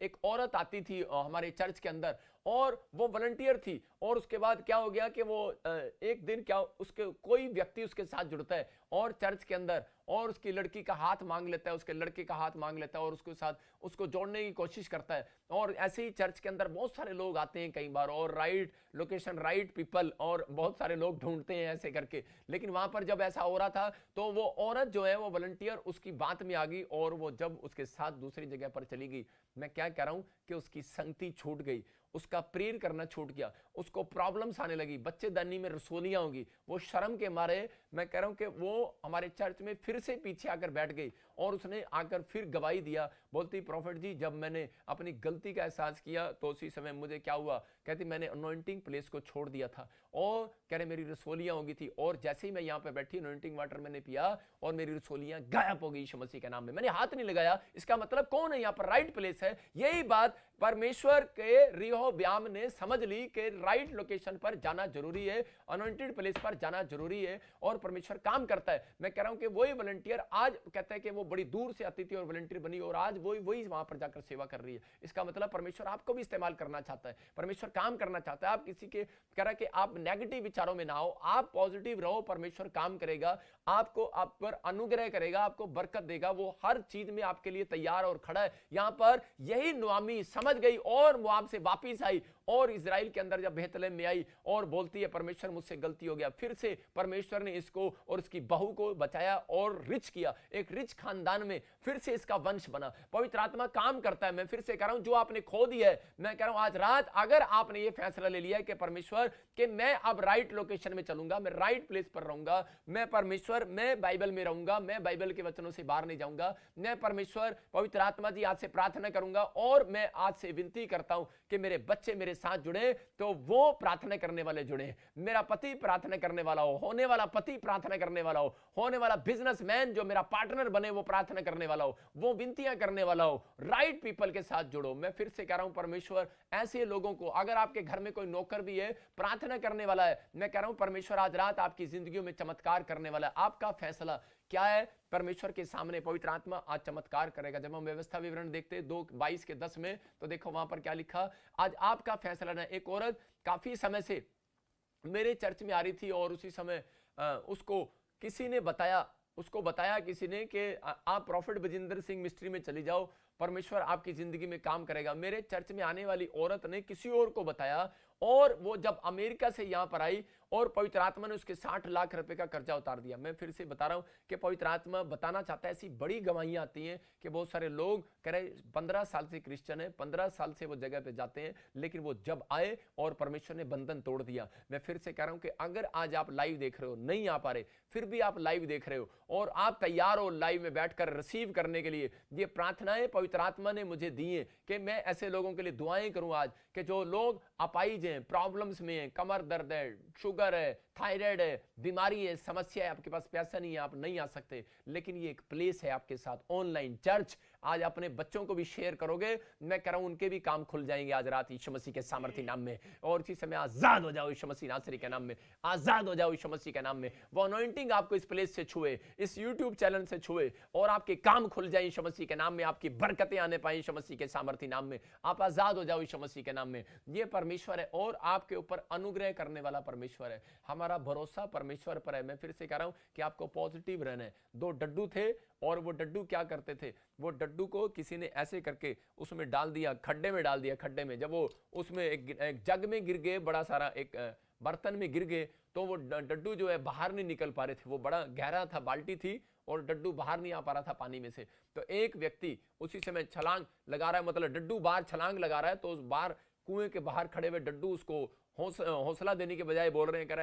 एक औरत आती थी हमारे चर्च के अंदर, और वो वॉलंटियर थी। और उसके बाद क्या हो गया कि वो एक दिन क्या उसके कोई व्यक्ति उसके साथ जुड़ता है और चर्च के अंदर, और उसकी लड़की का हाथ मांग लेता है, उसके लड़के का हाथ मांग लेता है, और उसके साथ उसको जोड़ने की कोशिश करता है। और ऐसे ही चर्च के अंदर बहुत सारे लोग आते हैं कई बार, और राइट लोकेशन, राइट पीपल, और बहुत सारे लोग ढूंढते हैं ऐसे करके। लेकिन वहां पर जब ऐसा हो रहा था, तो वो औरत जो है वो वॉलंटियर उसकी बात में आ गई, और वो जब उसके साथ दूसरी जगह पर चली गई, मैं क्या कह रहा हूं कि उसकी संगति छूट गई, उसका प्रेयर करना छूट गया, उसको प्रॉब्लम्स आने लगी, बच्चेदानी में रसोलियां होंगी। वो शर्म के मारे मैं कह रहा हूं कि वो हमारे चर्च में फिर से पीछे आकर बैठ गई, और उसने आकर फिर गवाही दिया, बोलती प्रॉफिट जी जब मैंने अपनी गलती का एहसास किया, तो उसी समय मुझे क्या हुआ, कहती मैंने अनॉइंटिंग प्लेस को छोड़ दिया था, और कह रहे मेरी रसोलियां हो गई थी, और जैसे ही मैं यहाँ पे बैठी अनॉइंटिंग वाटर मैंने पिया, और मेरी रसोलियां गायब हो गई यीशु मसीह के नाम में। मैंने हाथ नहीं लगाया। इसका मतलब कौन है यहाँ पर? राइट प्लेस है। यही बात परमेश्वर के रिहोब्याम ने समझ ली कि राइट लोकेशन पर जाना जरूरी है, अनॉइंटेड प्लेस पर जाना जरूरी है, और परमेश्वर काम करता है। मैं कह रहा हूं कि वही वॉलंटियर आज कहता है कि वो बड़ी दूर से आती थी और वॉलंटियर बनी, और आज वही वहां पर जाकर सेवा कर रही है। इसका मतलब परमेश्वर आपको भी इस्तेमाल करना चाहता है, परमेश्वर काम करना चाहता है। आप किसी के कह रहा है कि आप नेगेटिव विचारों में ना हो, आप पॉजिटिव रहो, परमेश्वर काम करेगा, आपको आप पर अनुग्रह करेगा, आपको बरकत देगा, वो हर चीज में आपके लिए तैयार और खड़ा है। यहां पर यही नुआमी समझ गई और मोआब से वापस आई, और इजराइल के अंदर जब बेतलेहम में आई और बोलती है परमेश्वर मुझसे गलती हो गया, फिर से परमेश्वर ने इसको और इसकी बहू को बचाया और रिच किया। एक रिच खानदान में फिर से इसका वंश बना। पवित्र आत्मा काम करता है। मैं फिर से कह रहा हूं, जो आपने खो दिया है, मैं कह रहा हूं आज रात अगर आपने ये फैसला ले लिया है कि परमेश्वर कि मैं अब राइट लोकेशन में चलूंगा, मैं राइट प्लेस पर रहूंगा, मैं परमेश्वर, मैं बाइबल में रहूंगा, मैं बाइबल के वचनों से बाहर नहीं जाऊंगा, मैं परमेश्वर पवित्र आत्मा जी आज से प्रार्थना करूंगा, और मैं आज से विनती करता हूं कि मेरे बच्चे मेरे साथ जुड़े, तो वो प्रार्थना करने वाले जुड़े, मेरा पति प्रार्थना करने वाला हो, होने वाला पति प्रार्थना करने वाला हो, होने वाला बिजनेसमैन जो मेरा पार्टनर बने वो प्रार्थना करने वाला हो, वो विनतियां करने वाला हो, राइट पीपल के साथ जुड़ो। मैं फिर से कह रहा हूं परमेश्वर ऐसे लोगों को, अगर आपके घर में कोई नौकर भी है प्रार्थना करने वाला है, मैं कह रहा हूं परमेश्वर आज रात आपकी जिंदगियों में चमत्कार करने वाला है। आपका फैसला क्या है? परमेश्वर के सामने पवित्र आत्मा आज चमत्कार करेगा। जब हम व्यवस्था विवरण देखते हैं 2:22-10 में, तो देखो वहां पर क्या लिखा, आज आपका फैसला ना। एक औरत काफी समय से मेरे चर्च में आ रही थी, और उसी समय उसको किसी ने बताया, किसी ने कि आप प्रॉफिट बजिंदर सिंह मिस्ट्री में चली जाओ, परमेश्वर आपकी जिंदगी में काम करेगा। मेरे चर्च में आने वाली औरत ने किसी और को बताया, और वो जब अमेरिका से यहां पर आई, और पवित्र आत्मा ने उसके 60 लाख रुपए का कर्जा उतार दिया। मैं फिर से बता रहा हूं कि पवित्र आत्मा बताना चाहता है, ऐसी बड़ी गवाहियां आती हैं कि बहुत सारे लोग कह रहे 15 साल से क्रिश्चियन है, 15 साल से वो जगह पे जाते हैं, लेकिन वो जब आए और परमेश्वर ने बंधन तोड़ दिया। मैं फिर से कह रहा हूं कि अगर आज आप लाइव देख रहे हो, नहीं आ पा रहे, फिर भी आप लाइव देख रहे हो, और आप तैयार हो लाइव में बैठकर रिसीव करने के लिए, ये प्रार्थनाएं पवित्र आत्मा ने मुझे दी है कि मैं ऐसे लोगों के लिए दुआएं करूं आज, कि जो लोग अपाइज हैं, प्रॉब्लम्स में हैं, कमर दर्द है, शुगर है, थायराइड है, बीमारी है, समस्या है, आपके पास पैसा नहीं है, आप नहीं आ सकते, लेकिन ये एक प्लेस है आपके साथ, ऑनलाइन चर्च। आज अपने बच्चों को भी शेयर करोगे, मैं कह रहा हूं उनके भी काम खुल जाएंगे आज रात यीशु मसीह के सामर्थी नाम में। और इसी समय आजाद हो जाओ यीशु मसीह नासरी के नाम में, आजाद हो जाओ यीशु मसीह के नाम में। वो अनॉइंटिंग आपको इस प्लेस से छुए, इस यूट्यूब चैनल से छुए, और आपके काम खुल जाए यीशु मसीह के नाम में, आपकी बरकतें आने पाए यीशु मसीह के सामर्थी नाम में। आप आजाद हो जाओ यीशु मसीह के नाम में। ये परमेश्वर है, और आपके ऊपर अनुग्रह करने वाला परमेश्वर है। हमारा भरोसा परमेश्वर पर है। मैं फिर से कह रहा हूं कि आपको पॉजिटिव रहना है। 2 डड्डू थे और वो डड्डू क्या करते थे, वो डड्डू को किसी ने ऐसे करके उसमें डाल दिया, खड्डे में डाल दिया। खड्डे में जब वो उसमें एक जग में गिर गए, बड़ा सारा एक बर्तन में गिर गए, तो वो डड्डू जो है बाहर नहीं निकल पा रहे थे। वो बड़ा गहरा था, बाल्टी थी और डड्डू बाहर नहीं आ पा रहा था पानी में से। तो एक व्यक्ति उसी समय छलांग लगा रहा है, मतलब डड्डू बाहर छलांग लगा रहा है, तो उस बाहर कुएं के बाहर खड़े हुए डड्डू उसको हौसला देने के बजाय बोल रहे हैं, कह रहे हैं